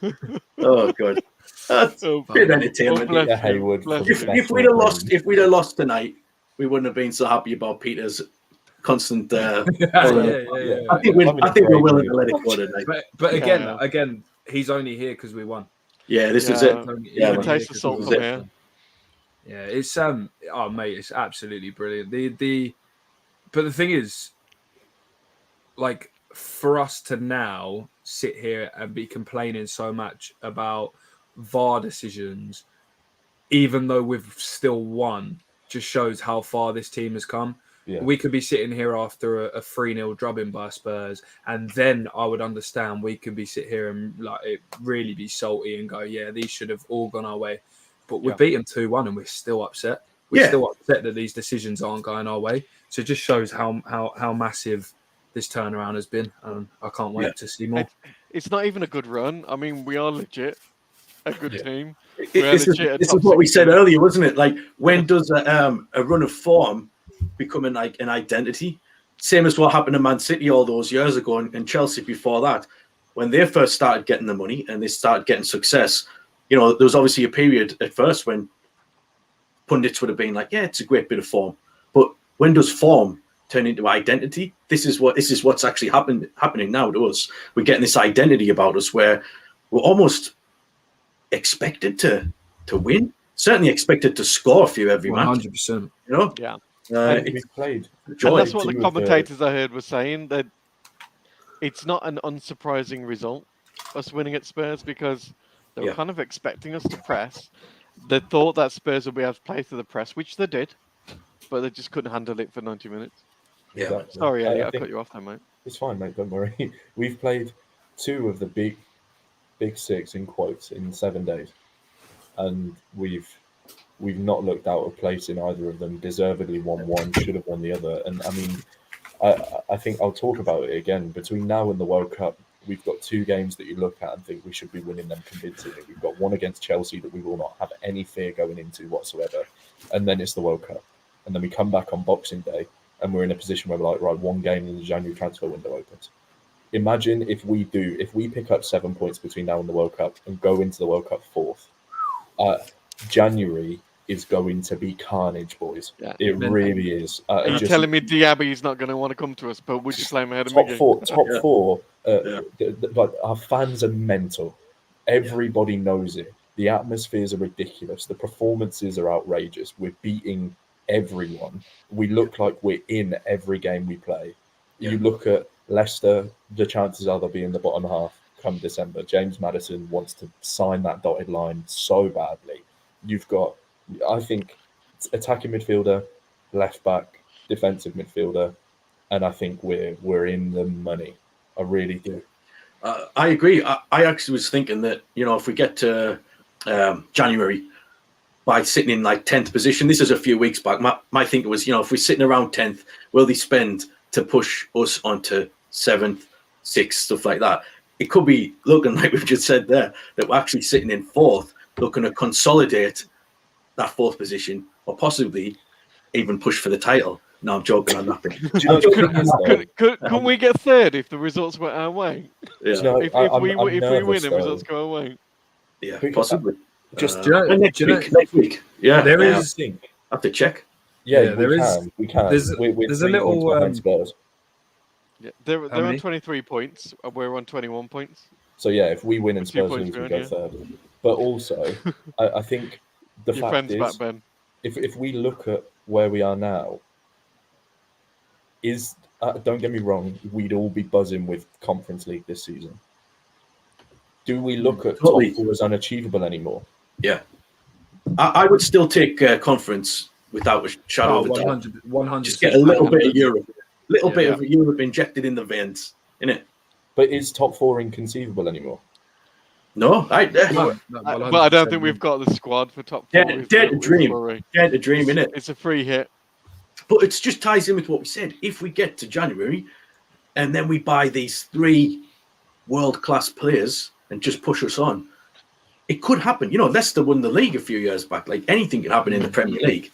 not. Oh God. That's Oh, a bit of entertainment. bless Yeah, him, Hayward bless from him. If we'd have lost tonight, we wouldn't have been so happy about Peter's constant. yeah. I think we're willing to let it go tonight. But again, Yeah. he's only here because we won. Yeah, this is it. Yeah, man. taste the salt This from is it. here. Yeah, it's oh mate, it's absolutely brilliant. But the thing is, like, for us to now sit here and be complaining so much about VAR decisions, even though we've still won, just shows how far this team has come. Yeah. We could be sitting here after a 3-0 drubbing by Spurs, and then I would understand we could be sit here and like it really be salty and go, yeah, these should have all gone our way. But we beat them 2-1 and we're still upset. We're still upset that these decisions aren't going our way. So it just shows how massive this turnaround has been. And I can't wait to see more. It's not even a good run. I mean, we are legit a good team. This is what we said earlier, wasn't it? Like, when does a run of form become an identity? Same as what happened to Man City all those years ago and Chelsea before that. When they first started getting the money and they started getting success, you know, there was obviously a period at first when pundits would have been like, yeah, it's a great bit of form. But when does form turn into identity? This is what's actually happening now to us. We're getting this identity about us where we're almost expected to win. Certainly expected to score a few every match. 100%. You know? Yeah. We've played. And that's what the commentators I heard were saying, that it's not an unsurprising result, us winning at Spurs, because they were kind of expecting us to press. They thought that Spurs would be able to play to the press, which they did, but they just couldn't handle it for 90 minutes. Yeah. Exactly. Sorry, Elliot, I think cut you off there, mate. it's fine, mate. Don't worry. We've played 2 of the big six in quotes in 7 days, and we've not looked out of place in either of them. Deservedly won one, should have won the other. And I mean, I think I'll talk about it again. Between now and the World Cup, we've got 2 games that you look at and think we should be winning them convincingly. We've got one against Chelsea that we will not have any fear going into whatsoever, and then it's the World Cup, and then we come back on Boxing Day and we're in a position where we're like, right, 1 game in the January transfer window opens. Imagine if we pick up 7 points between now and the World Cup and go into the World Cup 4th. January is going to be carnage, boys. Yeah. It really is. Are you telling me Diaby's not going to want to come to us, but would you play him ahead of top Miggy? four. Like, our fans are mental. Everybody knows it. The atmospheres are ridiculous. The performances are outrageous. We're beating everyone. We look like we're in every game we play. Yeah. You look at Leicester, the chances are they'll be in the bottom half come December. James Maddison wants to sign that dotted line so badly. You've got, I think, attacking midfielder, left back, defensive midfielder, and I think we're in the money. I really do. I agree. I actually was thinking that, you know, if we get to January by sitting in like 10th position, this is a few weeks back, my thinking was, you know, if we're sitting around 10th, will they spend to push us onto 7th, 6th, stuff like that? It could be looking like we've just said there, that we're actually sitting in 4th, looking to consolidate that 4th position, or possibly even push for the title. No, I'm joking. I'm nothing. Couldn't we get 3rd if the results went our way? Yeah, If we win and results go our way? yeah, possibly. Just next week. Yeah, There I is. have to check. Yeah, Yeah, there is. we can. There's We're a 3 little, points behind Spurs. Yeah, they're How many? on 23 points. And we're on 21 points. So yeah, if we win and 2 Spurs points lose, we behind, go yeah. third. But also, I think the Your fact friend's back, is, Ben. if we look at where we are now, don't get me wrong, we'd all be buzzing with Conference League this season. Do we look at Totally. top 4 as unachievable anymore? Yeah. I would still take conference without a shadow of a doubt. 100%. Just get a little bit of Europe. Little Yeah. bit of Europe injected in the veins, innit? But is top 4 inconceivable anymore? No, No, But I don't think we've got the squad for top 4. Dare to dream, innit? It's a free hit. But it just ties in with what we said. If we get to January and then we buy these 3 world-class players and just push us on, it could happen. You know, Leicester won the league a few years back. Like, anything can happen in the Premier League,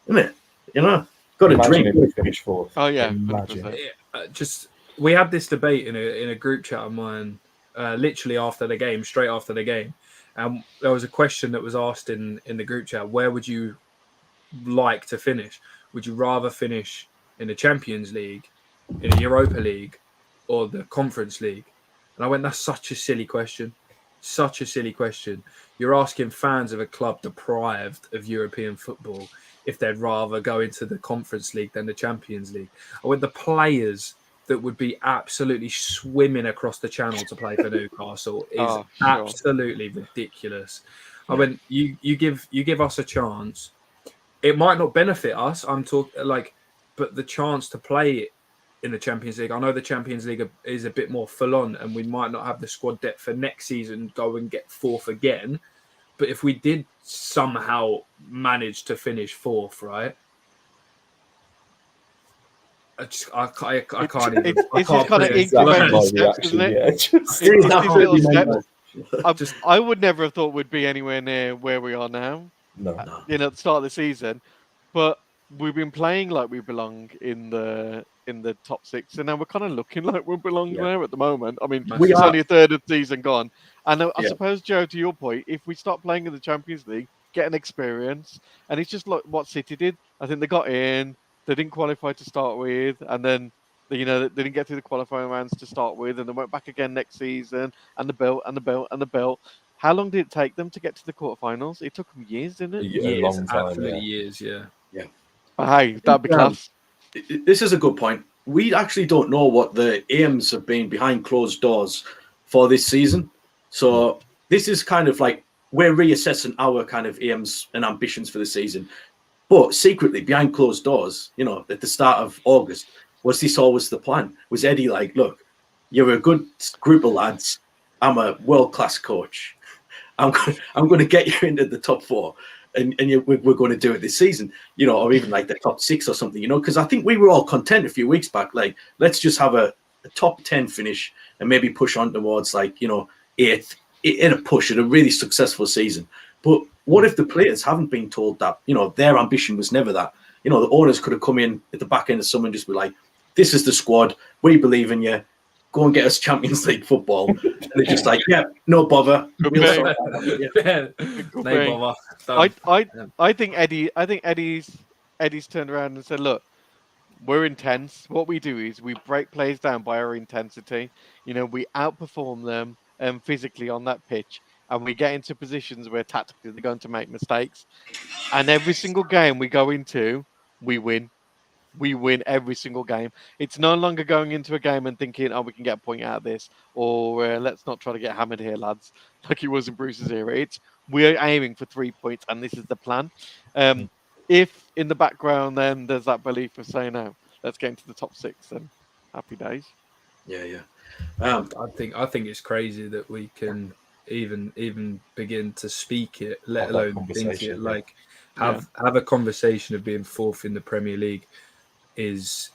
isn't it? You know, got to Imagine dream. if we finish 4th. Oh, yeah. Imagine. 100%. We had this debate in a group chat of mine, literally after the game, straight after the game, and there was a question that was asked in the group chat: where would you like to finish? Would you rather finish in the Champions League, in the Europa League, or the Conference League? And I went, that's such a silly question. Such a silly question. You're asking fans of a club deprived of European football if they'd rather go into the Conference League than the Champions League. I went, the players that would be absolutely swimming across the channel to play for Newcastle is absolutely ridiculous. I went, you give us a chance. It might not benefit us. I'm talking but the chance to play in the Champions League. I know the Champions League is a bit more full on, and we might not have the squad depth for next season. Go and get 4th again, but if we did somehow manage to finish 4th, right? I can't even. It's just kind of incremental steps, isn't it? I would never have thought we'd be anywhere near where we are now. No. At the start of the season, but we've been playing like we belong in the top 6, and now we're kind of looking like we belong there at the moment. I mean, it's only a third of the season gone, and I suppose, Joe, to your point, if we start playing in the Champions League, get an experience, and it's just like what City did. I think they got in, they didn't qualify to start with, and then they didn't get through the qualifying rounds to start with, and they went back again next season, and the built. How long did it take them to get to the quarterfinals? It took them years, didn't it? A long time, absolutely years, yeah. But hey, that'd be class. This is a good point. We actually don't know what the aims have been behind closed doors for this season. So this is kind of like we're reassessing our kind of aims and ambitions for the season. But secretly, behind closed doors, at the start of August, was this always the plan? Was Eddie like, look, you're a good group of lads. I'm a world-class coach. I'm going to get you into the top 4, and we're going to do it this season, or even like the top 6 or something, because I think we were all content a few weeks back. Like, let's just have a top 10 finish and maybe push on towards 8th in a push at a really successful season. But what if the players haven't been told that, their ambition was never that? The owners could have come in at the back end of summer and just be like, this is the squad. We believe in you. Go and get us Champions League football. And they're just like, yeah, no bother. No bother. I think Eddie's turned around and said, look, we're intense. What we do is we break players down by our intensity. We outperform them physically on that pitch, and we get into positions where tactically they're going to make mistakes. And every single game we go into, we win. We win every single game. It's no longer going into a game and thinking, oh, we can get a point out of this, or let's not try to get hammered here, lads, like it was in Bruce's era. We're aiming for 3 points, and this is the plan. If in the background, then there's that belief of saying, "No, let's get into the top 6," then happy days. Yeah. I think it's crazy that we can even begin to speak it, let alone think it. Like have a conversation of being 4th in the Premier League is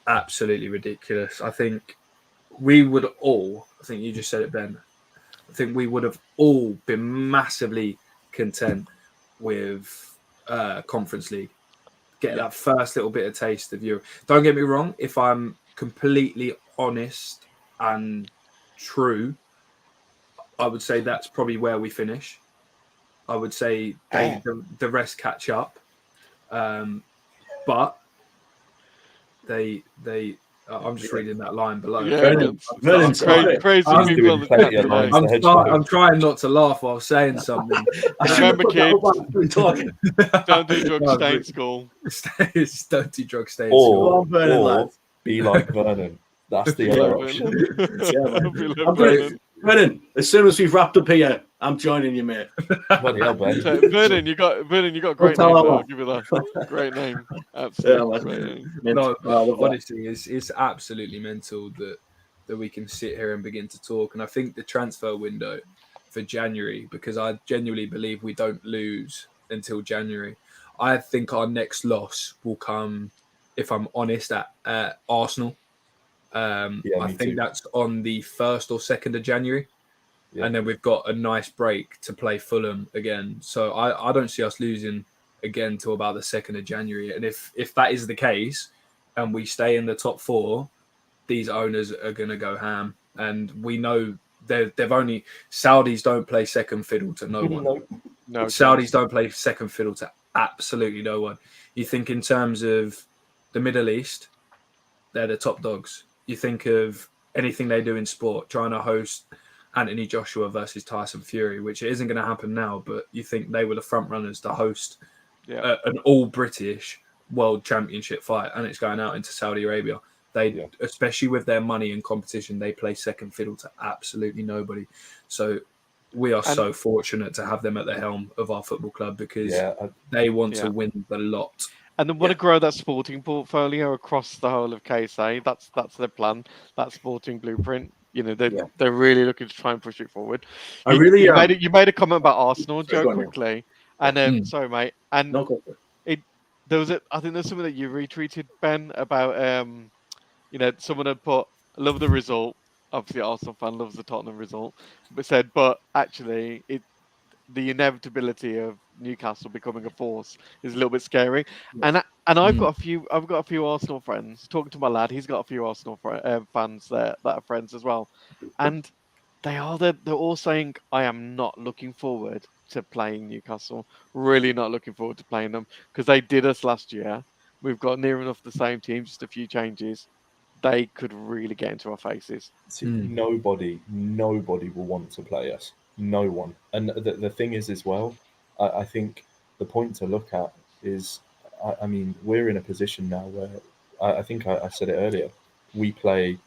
absolutely ridiculous. I think we would all, I think you just said it, Ben, I think we would have all been massively content with Conference League. Get that first little bit of taste of Europe. Don't get me wrong, if I'm completely honest and true, I would say that's probably where we finish. I would say the rest catch up. But they I'm just reading that line below. Yeah, Vernon's crazy I'm people on the doing plenty chat of lines today. to hedge I'm trying not to laugh while saying something. Remember, kids, talking. don't do drugs, stay in school. Don't do drugs, stay in Go school. on, Vernon, or lads. be like Vernon. That's the other option. I'm going, Vernon, as soon as we've wrapped up here, I'm joining you, mate. Bloody hell, Ben. So, Vernon, you got a great name. I'll give you that. Great name. Absolutely great name. No, honestly, it's absolutely mental that we can sit here and begin to talk. And I think the transfer window for January, because I genuinely believe we don't lose until January. I think our next loss will come, if I'm honest, at Arsenal. I think that's on the 1st or 2nd of January. Yeah. And then we've got a nice break to play Fulham again. So I don't see us losing again till about the 2nd of January. And if that is the case and we stay in the top 4, these owners are going to go ham. And we know Saudis don't play second fiddle to no one. No, Saudis don't play second fiddle to absolutely no one. You think in terms of the Middle East, they're the top dogs. You think of anything they do in sport, trying to host Anthony Joshua versus Tyson Fury, which isn't going to happen now, but you think they were the front runners to host an all-British world championship fight, and it's going out into Saudi Arabia. They, especially with their money and competition, they play second fiddle to absolutely nobody. So we are so fortunate to have them at the helm of our football club because they want to win the lot. And they want to grow that sporting portfolio across the whole of KSA. That's their plan. That sporting blueprint. You know, they're really looking to try and push it forward. You made a comment about Arsenal, Joe, quickly. And sorry, mate. And there was I think there's something that you retweeted, Ben, about someone had put, I love the result. Obviously, Arsenal fan loves the Tottenham result, but said, but actually, the inevitability of Newcastle becoming a force is a little bit scary. And I've got a few Arsenal friends. Talking to my lad, he's got a few Arsenal fans that are friends as well, and they're all saying, I am not looking forward to playing Newcastle. Really not looking forward to playing them because they did us last year. We've got near enough the same team, just a few changes. They could really get into our faces. See, nobody will want to play us. No one. And the thing is as well, I think the point to look at is, I mean, we're in a position now where I think I said it earlier. We play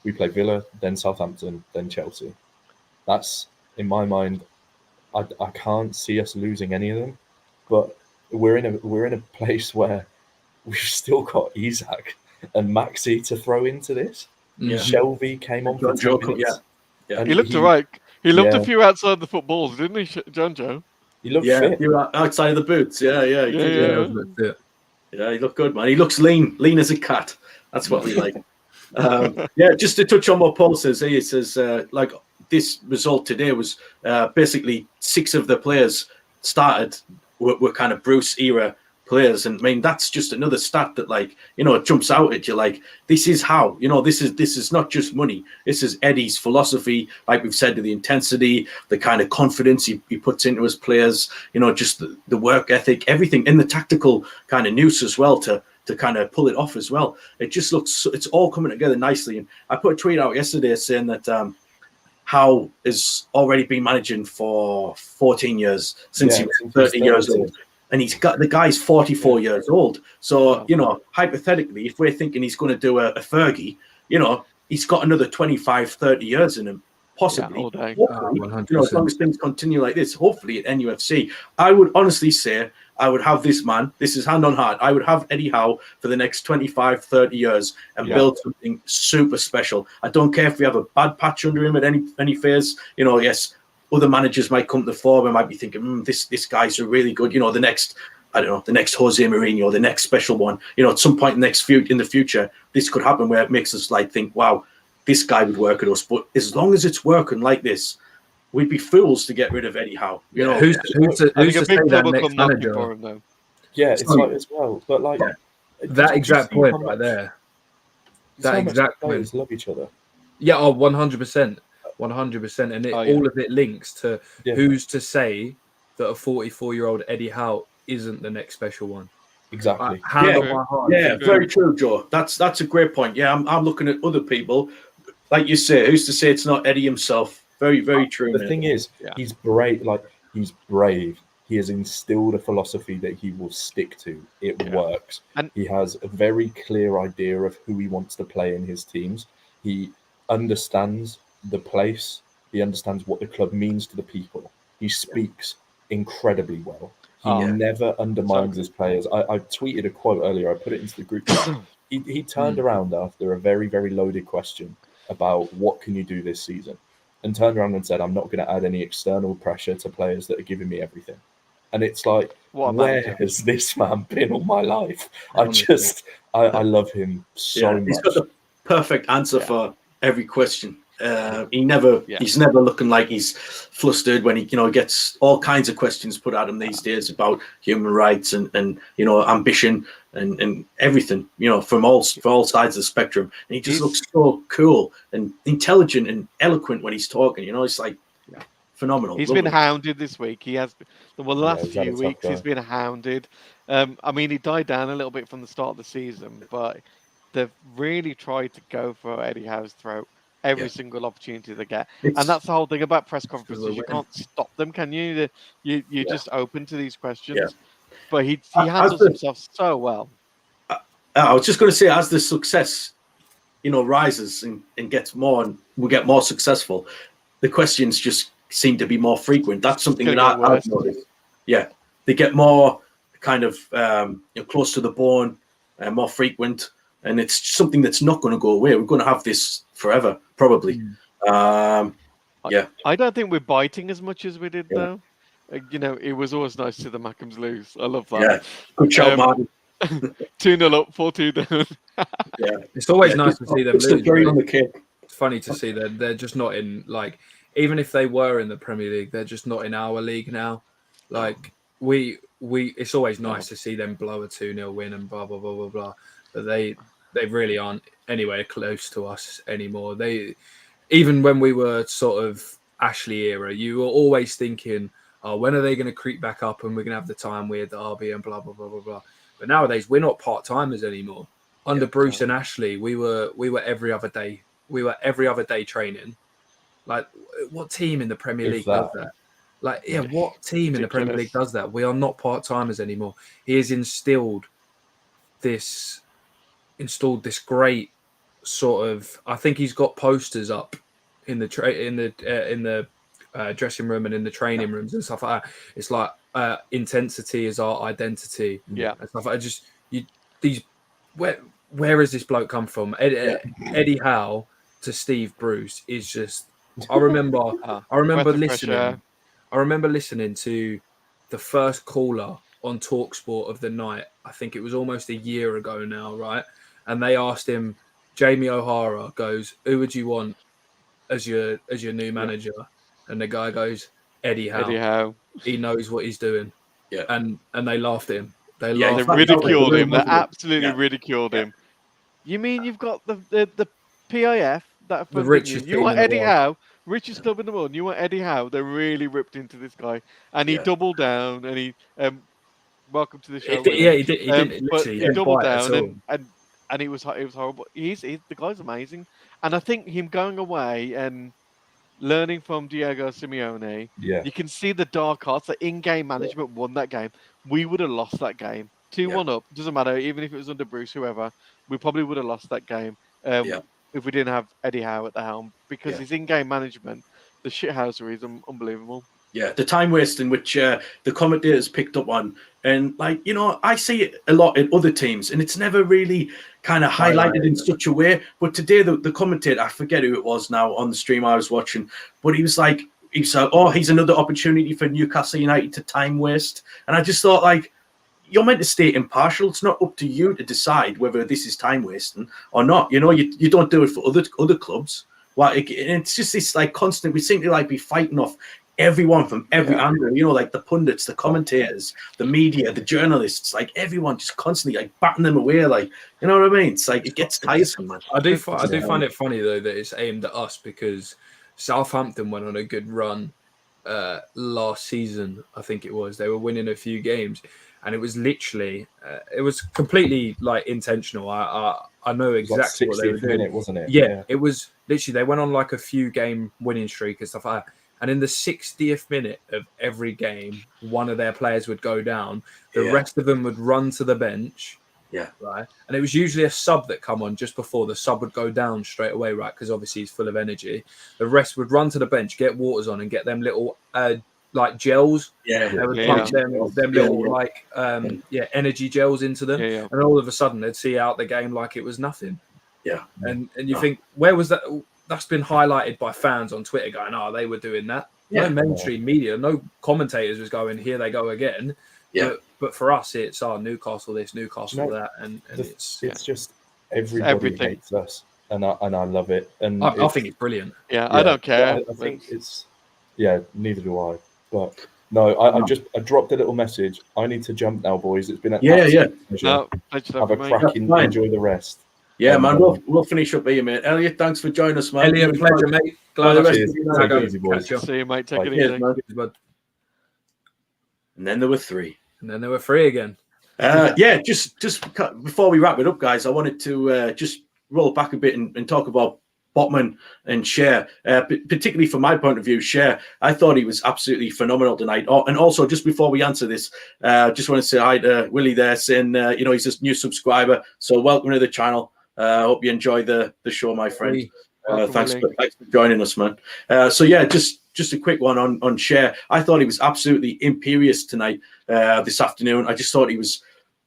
Villa, then Southampton, then Chelsea. That's, in my mind, I can't see us losing any of them. But we're in a place where we've still got Isak and Maxi to throw into this. Shelby came on for 2 minutes. Yeah. He looked all right. He loved a few outside the footballs, didn't he, John Joe? He looked fit. Outside of the boots. Yeah, he looked good, man. He looks lean as a cat. That's what we like. Just to touch on what Paul says, he says like this result today was basically 6 of the players started were kind of Bruce era players, and I mean that's just another stat that it jumps out at you. Like, this is how this is not just money. This is Eddie's philosophy, like we've said, to the intensity, the kind of confidence he puts into his players, just the work ethic, everything, and the tactical kind of nous as well to kind of pull it off as well. It just looks, it's all coming together nicely. And I put a tweet out yesterday saying that Howe has already been managing for 14 years since he was 30 years old. And the guy's 44 years old. So, hypothetically, if we're thinking he's going to do a Fergie, he's got another 25, 30 years in him, possibly. Hopefully, as long as things continue like this, hopefully at NUFC. I would honestly say I would have this man, this is hand on heart, I would have Eddie Howe for the next 25, 30 years and build something super special. I don't care if we have a bad patch under him at any phase. Yes, other managers might come to the fore and might be thinking, this guy's a really good, the next Jose Mourinho, the next special one. At some point in the future, this could happen where it makes us think, wow, this guy would work at us. But as long as it's working like this, we'd be fools to get rid of Eddie Howe. Who's to say that next manager? For him, though. Yeah, it's like as well. But that exact point right there. That exact point. Love each other. Yeah, 100%. 100%, and all of it links to who's to say that a 44-year-old Eddie Howe isn't the next special one. Exactly. Hand Yeah. on my heart. Yeah, very true, Joe. That's a great point. Yeah, I'm looking at other people, like you say. Who's to say it's not Eddie himself? Very, very true. The mate. thing is, Yeah. he's brave. Like, he's brave. He has instilled a philosophy that he will stick to. It works. And- he has a very clear idea of who he wants to play in his teams. He understands the place. He understands what the club means to the people. He speaks incredibly well. He never undermines his players. I tweeted a quote earlier. I put it into the group chat. He turned around after a very, very loaded question about what can you do this season, and turned around and said, I'm not going to add any external pressure to players that are giving me everything. And it's like, where has this man been all my life? I love him so much. He's got the perfect answer for every question. He's never looking like he's flustered when he gets all kinds of questions put at him these days about human rights and ambition and everything, from all sides of the spectrum. And he just looks so cool and intelligent and eloquent when he's talking. It's like phenomenal. He's Lovely. been hounded this week. He has. The last few weeks he's been hounded. I mean, he died down a little bit from the start of the season, but they've really tried to go for Eddie Howe's throat every single opportunity they get. And that's the whole thing about press conferences. You can't stop them, can you? You're just open to these questions. Yeah. But he handles himself so well. I was just going to say, as the success, rises and gets more, and we get more successful, the questions just seem to be more frequent. That's something that I've noticed. Yeah, they get more kind of close to the bone, more frequent, and it's something that's not going to go away. We're going to have this forever, probably. I don't think we're biting as much as we did though. It was always nice to see the Mackems lose. I love that. Yeah, good job, Martin. 2-0 up, 4-2 down. It's always nice to see them lose. On the kick. It's funny to see that they're just not in, like, even if they were in the Premier League, they're just not in our league now. Like, it's always nice to see them blow a 2-0 win and blah, blah, blah, blah, blah. But they really aren't anywhere close to us anymore. Even when we were sort of Ashley era, you were always thinking, oh, when are they going to creep back up and we're going to have the time with Derby and blah, blah, blah, blah, blah. But nowadays, we're not part-timers anymore. Under Bruce and Ashley, we were every other day. We were every other day training. Like, what team in the Premier League does that? Like, what team in the Premier League does that? We are not part-timers anymore. He has installed this great sort of. I think he's got posters up in the dressing room and in the training rooms and stuff like that. It's like intensity is our identity. Yeah, and stuff like that. Where has this bloke come from? Eddie Howe to Steve Bruce is just. I remember listening. I remember listening to the first caller on TalkSport of the night. I think it was almost a year ago now, right? And they asked him, Jamie O'Hara goes, "Who would you want as your new manager?" And the guy goes, Eddie Howe. Eddie Howe. He knows what he's doing. Yeah. And they laughed at him. They ridiculed him. They absolutely ridiculed him. You mean you've got the PIF that the richest you want Eddie Howe, richest club in the world. You want Eddie Howe? They really ripped into this guy, and he doubled down. And he welcome to the show. He didn't. He doubled down, and it was horrible. The guy's amazing, and I think him going away and learning from Diego Simeone, you can see the dark arts. The in-game management won that game. We would have lost that game. 2-1 up, doesn't matter. Even if it was under Bruce, whoever, we probably would have lost that game if we didn't have Eddie Howe at the helm, because his in-game management, the shithousery is unbelievable. Yeah, the time wasting which the commentators picked up on. And, I see it a lot in other teams, and it's never really kind of highlighted in such a way. But today, the commentator, I forget who it was now on the stream I was watching, but he was like, he's another opportunity for Newcastle United to time waste. And I just thought, you're meant to stay impartial. It's not up to you to decide whether this is time wasting or not. You don't do it for other clubs. Well, it's just this constant. We seem to be fighting off everyone from every angle. The pundits, the commentators, the media, the journalists. Everyone just constantly batting them away. You know what I mean? It's it gets tiresome, man. I do find it funny though that it's aimed at us, because Southampton went on a good run last season. I think it was. They were winning a few games, and it was literally, it was completely like intentional. I know It was like exactly what they were 60th doing. minute, wasn't it? Yeah, it was literally. They went on like a few game winning streak and stuff like that. And in the 60th minute of every game, one of their players would go down. The rest of them would run to the bench. Yeah. Right. And it was usually a sub that come on just before the sub would go down straight away, right? Because obviously he's full of energy. The rest would run to the bench, get waters on, and get them little like gels. Yeah. They would Yeah, pump yeah. them little like energy gels into them. Yeah. And all of a sudden they'd see out the game like it was nothing. Yeah. And you think, where was that? That's been highlighted by fans on Twitter going, oh, they were doing that. Yeah. No mainstream media, no commentators was going, here they go again. Yeah. But for us, it's Newcastle this, Newcastle that, and it's just everybody everything. hates us, and I love it. And I think it's brilliant. Yeah, I don't care. I think it's neither do I. But no, I dropped a little message. I need to jump now, boys. It's been an absolute pleasure. No, pleasure to Have a have me. cracking. Fine. Enjoy the rest. Yeah, man. We'll finish up here, mate. Elliot, thanks for joining us, man. Elliot, pleasure, mate. Glad the I rest Cheers. of you Take know, it easy, boys. Catch you. See you, mate. Take Bye. it Cheers, easy. man. Cheers, bud. And then there were 3. And then there were 3 again. Just before we wrap it up, guys, I wanted to just roll back a bit and talk about Botman and Cher, particularly from my point of view. Cher, I thought he was absolutely phenomenal tonight. Oh, and also, just before we answer this, just want to say hi to Willie there, saying he's a new subscriber, so welcome to the channel. I hope you enjoy the show, my friend. Thanks for joining us, man. Just a quick one on Cher. I thought he was absolutely imperious tonight, this afternoon. I just thought he was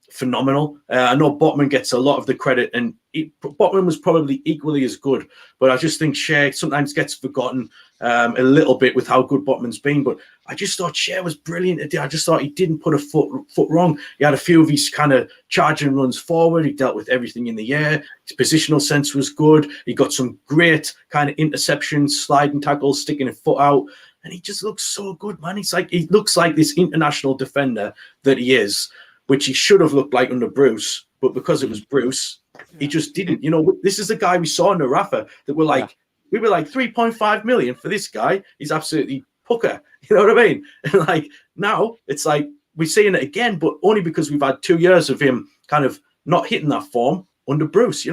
phenomenal. I know Botman gets a lot of the credit, and Botman was probably equally as good, but I just think Cher sometimes gets forgotten a little bit with how good Botman's been. But I just thought Cher was brilliant today. I just thought he didn't put a foot wrong. He had a few of his kind of charging runs forward. He dealt with everything in the air. His positional sense was good. He got some great kind of interceptions, sliding tackles, sticking a foot out. And he just looks so good, man. He looks like this international defender that he is, which he should have looked like under Bruce. But because it was Bruce, he just didn't. This is the guy we saw in the Rafa that were like, we were like 3.5 million for this guy. He's absolutely pucker. You know what I mean? And like now it's like we're seeing it again, but only because we've had 2 years of him kind of not hitting that form under Bruce.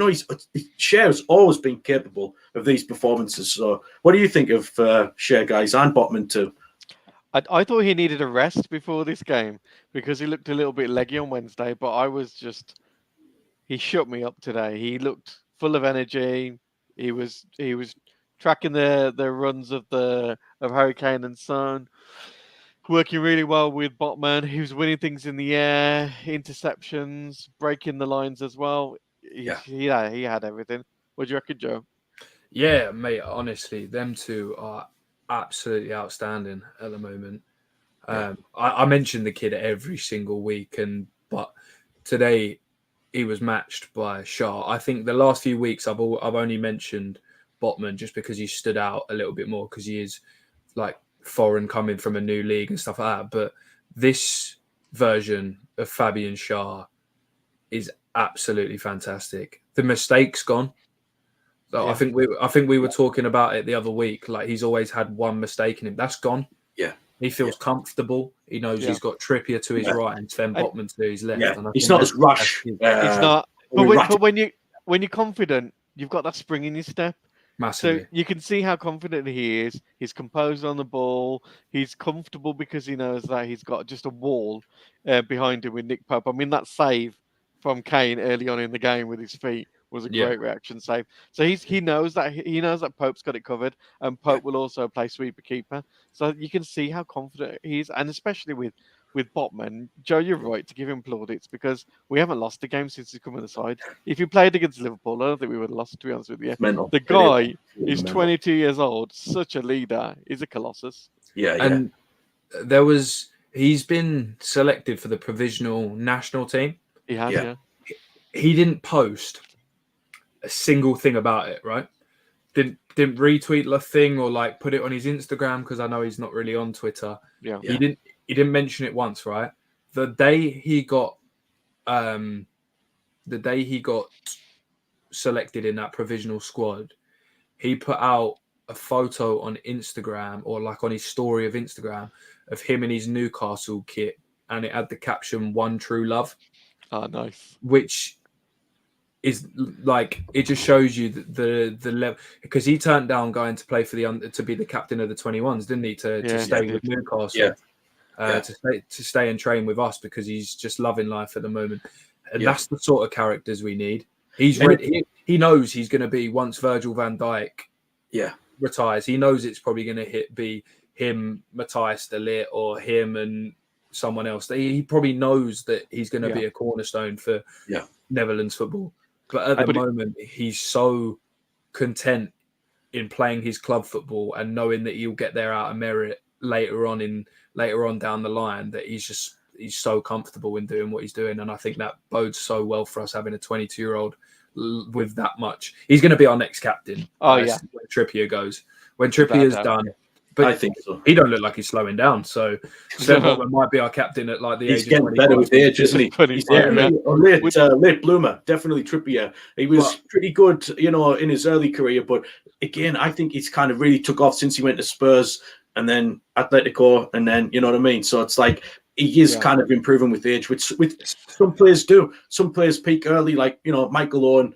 Cher has always been capable of these performances. So what do you think of Cher, guys, and Botman too? I thought he needed a rest before this game because he looked a little bit leggy on Wednesday, but he shut me up today. He looked full of energy. He was tracking the runs of Hurricane and Son, working really well with Botman. He was winning things in the air, interceptions, breaking the lines as well. He had everything. What do you reckon, Joe? Yeah, mate, honestly, them two are absolutely outstanding at the moment. I mention the kid every single week, but today he was matched by Shah. I think the last few weeks I've only mentioned Botman just because he stood out a little bit more because he is like foreign, coming from a new league and stuff like that. But this version of Fabian Shah is absolutely fantastic. The mistakes gone. So I think we were talking about it the other week. Like he's always had one mistake in him. That's gone. Yeah. He feels comfortable. He knows he's got Trippier to his right and Sven Botman to his left. Yeah. And It's not as rush. It's not. But when you're confident, you've got that spring in your step. Massively. So you can see how confident he is. He's composed on the ball. He's comfortable because he knows that he's got just a wall behind him with Nick Pope. I mean, that save from Kane early on in the game with his feet was a great reaction save. So he knows that Pope's got it covered, and Pope will also play sweeper keeper. So you can see how confident he is, and especially with Botman. Joe, you're right to give him plaudits because we haven't lost a game since he's come on the side. If he played against Liverpool, I don't think we would have lost, to be honest with you. The guy is 22 years old, such a leader. He's a colossus. Yeah. And he's been selected for the provisional national team. He has, He didn't post a single thing about it, right? Didn't retweet the thing or like put it on his Instagram because I know he's not really on Twitter. Yeah. He didn't mention it once, right? The day he got selected in that provisional squad, he put out a photo on Instagram or like on his story of Instagram of him in his Newcastle kit, and it had the caption "One True Love." Oh, nice. Which is like, it just shows you the level, because he turned down going to play for to be the captain of the 21s, didn't he? To stay with Newcastle, to stay and train with us, because he's just loving life at the moment, and that's the sort of characters we need. He's ready. He knows he's going to be, once Virgil van Dijk retires, he knows it's probably going to be him, Matthias de Ligt, or him and someone else. He probably knows that he's going to be a cornerstone for Netherlands football. But at the moment, he's so content in playing his club football and knowing that he'll get there out of merit later on down the line, that he's so comfortable in doing what he's doing. And I think that bodes so well for us, having a 22-year-old with that much. He's going to be our next captain. When Trippier goes. When Trippier's done. But I think so. He don't look like he's slowing down. So Sven Botman might be our captain at like the age of 25. He's getting better with age, isn't he? He's a late bloomer. Definitely Trippier. He was pretty good, in his early career. But again, I think he's kind of really took off since he went to Spurs and then Atletico, and then, you know what I mean? So it's like he is kind of improving with age, which some players do. Some players peak early, like, Michael Owen,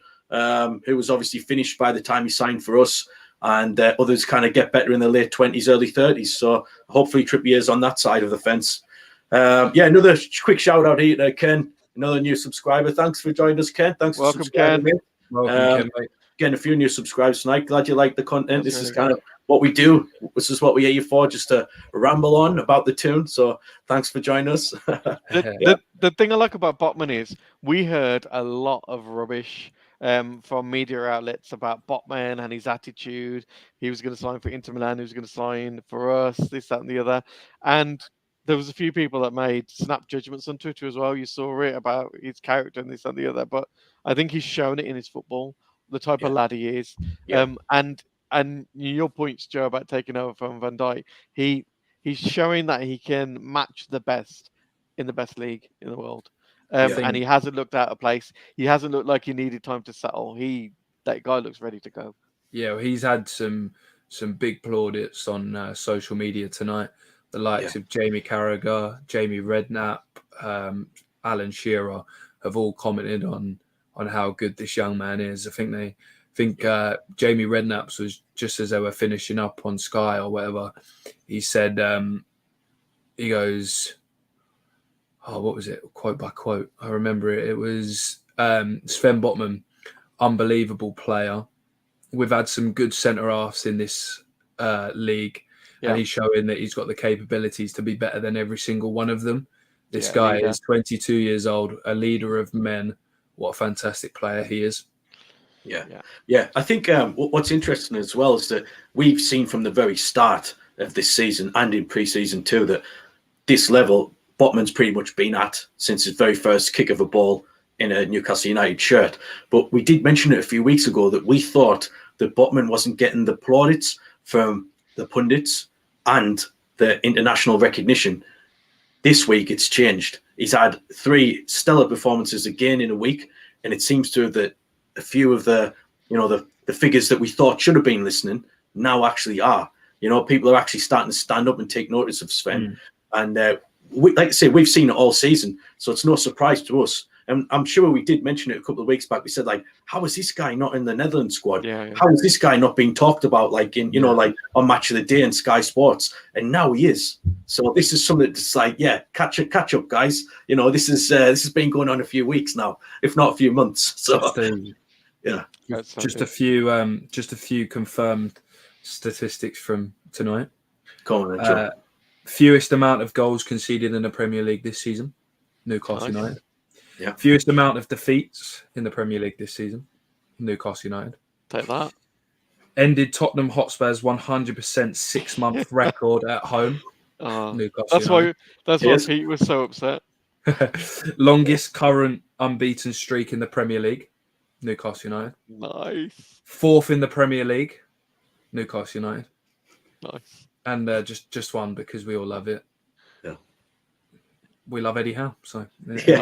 who was obviously finished by the time he signed for us. And others kind of get better in the late 20s, early 30s. So hopefully Trippier's on that side of the fence. Another quick shout out here to Ken, another new subscriber. Thanks for joining us, Ken. Thanks for subscribing. Ken. Welcome, Ken. Getting a few new subscribers tonight. Glad you like the content. This is kind of what we do. This is what we are here for, just to ramble on about the tune. So thanks for joining us. The thing I like about Botman is we heard a lot of rubbish from media outlets about Botman and his attitude. He was going to sign for Inter Milan. He was going to sign for us, this, that, and the other. And there was a few people that made snap judgments on Twitter as well. You saw it about his character and this and the other. But I think he's shown it in his football, the type of lad he is. And your points, Joe, about taking over from Van Dijk, he's showing that he can match the best in the best league in the world. And he hasn't looked out of place. He hasn't looked like he needed time to settle. That guy looks ready to go. Yeah, he's had some big plaudits on social media tonight. The likes of Jamie Carragher, Jamie Redknapp, Alan Shearer have all commented on how good this young man is. I think Jamie Redknapp's was just as they were finishing up on Sky or whatever. He said, he goes, what was it? Quote by quote. I remember it. It was Sven Botman, unbelievable player. We've had some good centre-halves in this league, and he's showing that he's got the capabilities to be better than every single one of them. This guy is 22 years old, a leader of men. What a fantastic player he is. Yeah. I think what's interesting as well is that we've seen from the very start of this season and in pre-season too that this level Botman's pretty much been at since his very first kick of a ball in a Newcastle United shirt. But we did mention it a few weeks ago that we thought that Botman wasn't getting the plaudits from the pundits and the international recognition. This week it's changed. He's had 3 stellar performances again in a week, and it seems to have that a few of the figures that we thought should have been listening now actually are. People are actually starting to stand up and take notice of Sven. And like I say, we've seen it all season, so it's no surprise to us. And I'm sure we did mention it a couple of weeks back. We said, like, how is this guy not in the Netherlands squad? How is this guy not being talked about, like like on Match of the Day and Sky Sports? And now he is. So this is something that's like, catch up, guys. This has been going on a few weeks now, if not a few months. So just a few confirmed statistics from tonight. Come on, Joe. Fewest amount of goals conceded in the Premier League this season, Newcastle United. Fewest amount of defeats in the Premier League this season, Newcastle United. Take that. Ended Tottenham Hotspur's 100% 6-month record at home. That's why Pete was so upset. Longest current unbeaten streak in the Premier League, Newcastle United. Nice. 4th in the Premier League, Newcastle United. Nice. And just one because we all love it. Yeah. We love Eddie Howe. So Eddie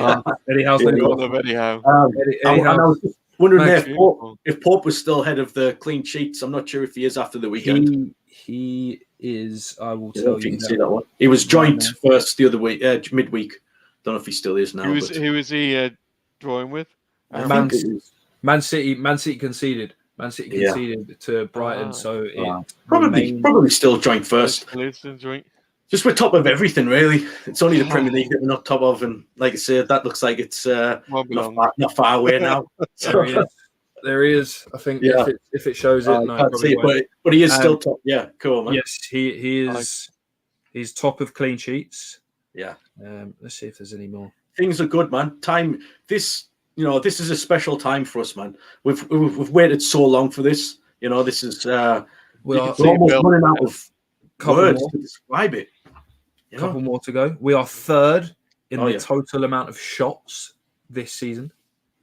Howe's love Eddie Howe. I wondering No, if beautiful. Pope was still head of the clean sheets. I'm not sure if he is after the weekend. He is. I will I don't tell know if you you can see now. that one. He was Right joint now. first the other week, midweek. Don't know if he still is now. But Who was he drawing with? I Man, think it is. Man City conceded. Man City Yeah. conceded to Brighton, Ah. so it Probably still joint first. Joint. Just we're top of everything, really. It's only the Premier League that we're not top of, and like I said, that looks like it's not far away now. So, There he is. I think Yeah. if it shows it, no, I can't probably see it, won't. but he is still top. Yeah, cool, man. Yes, he is. He's top of clean sheets. Yeah. Let's see if there's any more. Things are good, man. This is a special time for us, man. We've waited so long for this. This is We are we're almost running out of couple words more. to describe it. Couple more to go. We are third in Oh, the yeah. total amount of shots this season,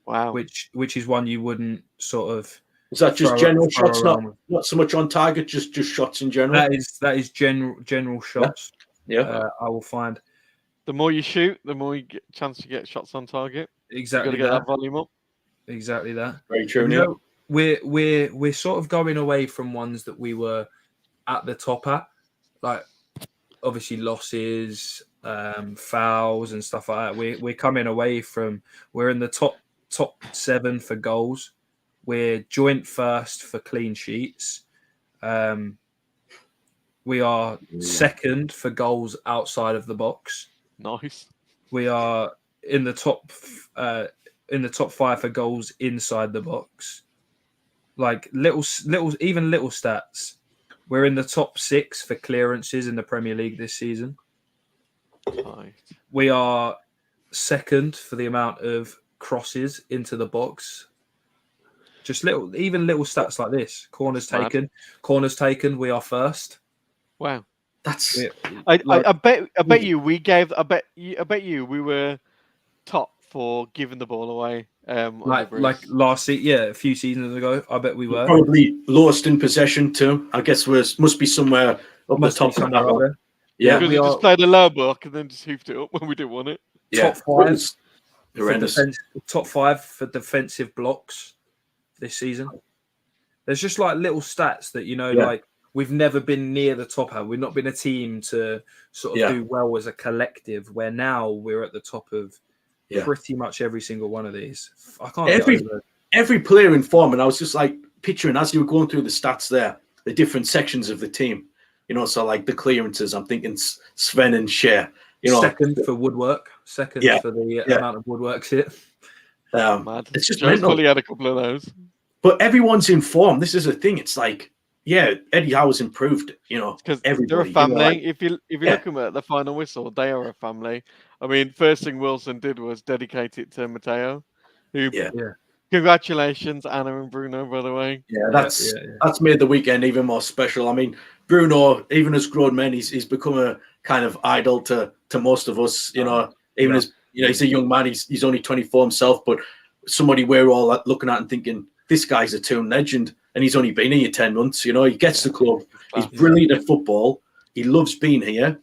Wow. which is one you wouldn't sort of. Is that just throw- general throw shots, around with. not so much on target, just shots in general? That is general shots. Yeah. I will find The more you shoot, the more you get chance to get shots on target. You exactly got to get that. that volume up. Exactly that. Very true. You Yeah. know, we're sort of going away from ones that we were at the top at, like obviously losses, fouls and stuff like that. We're coming away from. We're in the top 7 for goals. We're joint first for clean sheets. We are second for goals outside of the box. Nice. We are in the top 5 for goals inside the box. Like little stats. We're in the top 6 for clearances in the Premier League this season. Right. We are second for the amount of crosses into the box. Just little stats like this. Corners taken. We are first. Wow. That's I bet you we were top for giving the ball away. Like last season, a few seasons ago. I bet we were probably lowest in possession too. I guess must be somewhere up the top of that one. Yeah, because we just played a low block and then just hoofed it up when we didn't want it. Yeah. Top 5 for defensive blocks this season. There's just like little stats that like we've never been near the top. We've not been a team to sort of do well as a collective. Where now we're at the top of pretty much every single one of these. I can't every player in form, and I was just like picturing as you were going through the stats there, the different sections of the team. So like the clearances, I'm thinking Sven and Cher. Second for woodwork. Second for the amount of woodworks hit. It's just Joe's mental. probably had a couple of those. But everyone's in form. This is a thing. It's like, Eddie Howe's improved. Because everybody. they're a family. Like, if you look at the final whistle, they are a family. I mean, first thing Wilson did was dedicate it to Matteo. Who, congratulations, Anna and Bruno, by the way. Yeah, that's made the weekend even more special. I mean, Bruno, even as grown men, he's become a kind of idol to most of us. Even as he's a young man. He's only 24 himself, but somebody we're all looking at and thinking, this guy's a toon legend, and he's only been here 10 months. He gets the club. He's brilliant at football. He loves being here,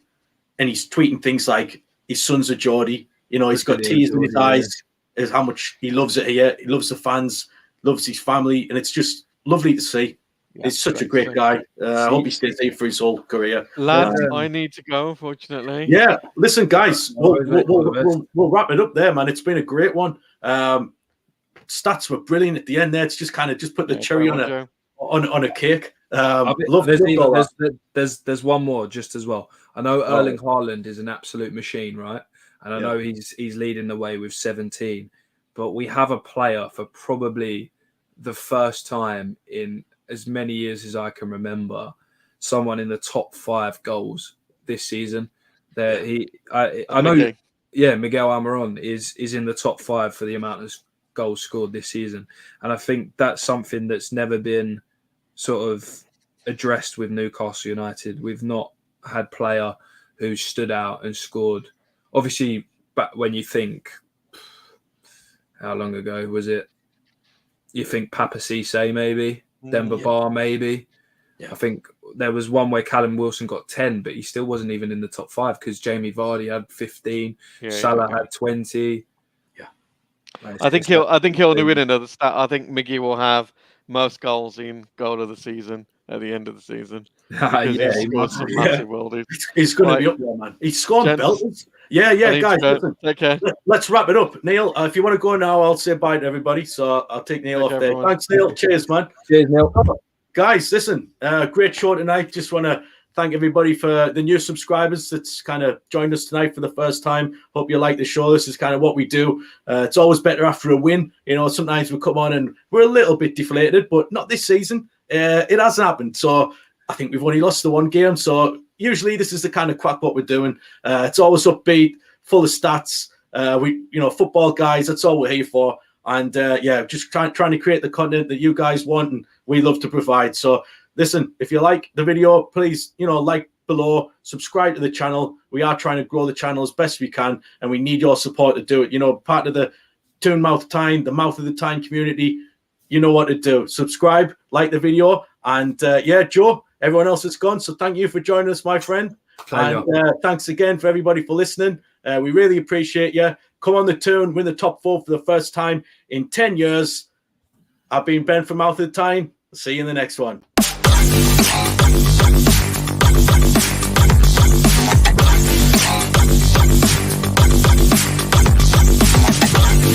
and he's tweeting things like his son's a Geordie. He's got tears in his eyes as how much he loves it here. He loves the fans, loves his family, and it's just lovely to see. He's such a great guy. I hope he stays here for his whole career. Lads, I need to go, unfortunately. Yeah, listen, guys, we'll wrap it up there, man. It's been a great one. Stats were brilliant at the end there. It's just kind of put the cherry on a cake. There's one more just as well. I know Erling Haaland is an absolute machine, right? And I know he's leading the way with 17. But we have a player for probably the first time in as many years as I can remember, someone in the top 5 goals this season. I know, Miguel Almiron is in the top 5 for the amount of goals scored this season, and I think that's something that's never been sort of addressed with Newcastle United. We've not had player who stood out and scored. Obviously, back when you think, how long ago was it? You think Papa Cisse maybe. Demba Ba, maybe. Yeah. I think there was one where Callum Wilson got 10, but he still wasn't even in the top 5 because Jamie Vardy had 15, Salah had 20. Yeah. I think he'll only win another stat. I think Miggy will have most goals in goal of the season at the end of the season. Because he's scored some massive worldies. He's going to be up there, man. He's scored belters. Yeah, guys. Listen, okay. Let's wrap it up. Neil, if you want to go now, I'll say bye to everybody. So I'll take Neil off there. Everyone. Thanks, Neil. Cheers, man. Cheers, Neil. Guys, listen, great show tonight. Just want to thank everybody for the new subscribers that's kind of joined us tonight for the first time. Hope you like the show. This is kind of what we do. It's always better after a win. You know, sometimes we come on and we're a little bit deflated, but not this season. It hasn't happened. So I think we've only lost the one game. So usually this is the kind of crack what we're doing. It's always upbeat, full of stats. Football guys, that's all we're here for. And just trying to create the content that you guys want and we love to provide. So listen, if you like the video, please, like below, subscribe to the channel. We are trying to grow the channel as best we can, and we need your support to do it. Part of the Mouth Tyne, the Mouth of the Tyne community, you know what to do. Subscribe, like the video, and Joe, everyone else is gone. So thank you for joining us, my friend. And thanks again for everybody for listening. We really appreciate you. Come on the tune, win the top 4 for the first time in 10 years. I've been Ben from Mouth of the Tyne. See you in the next one.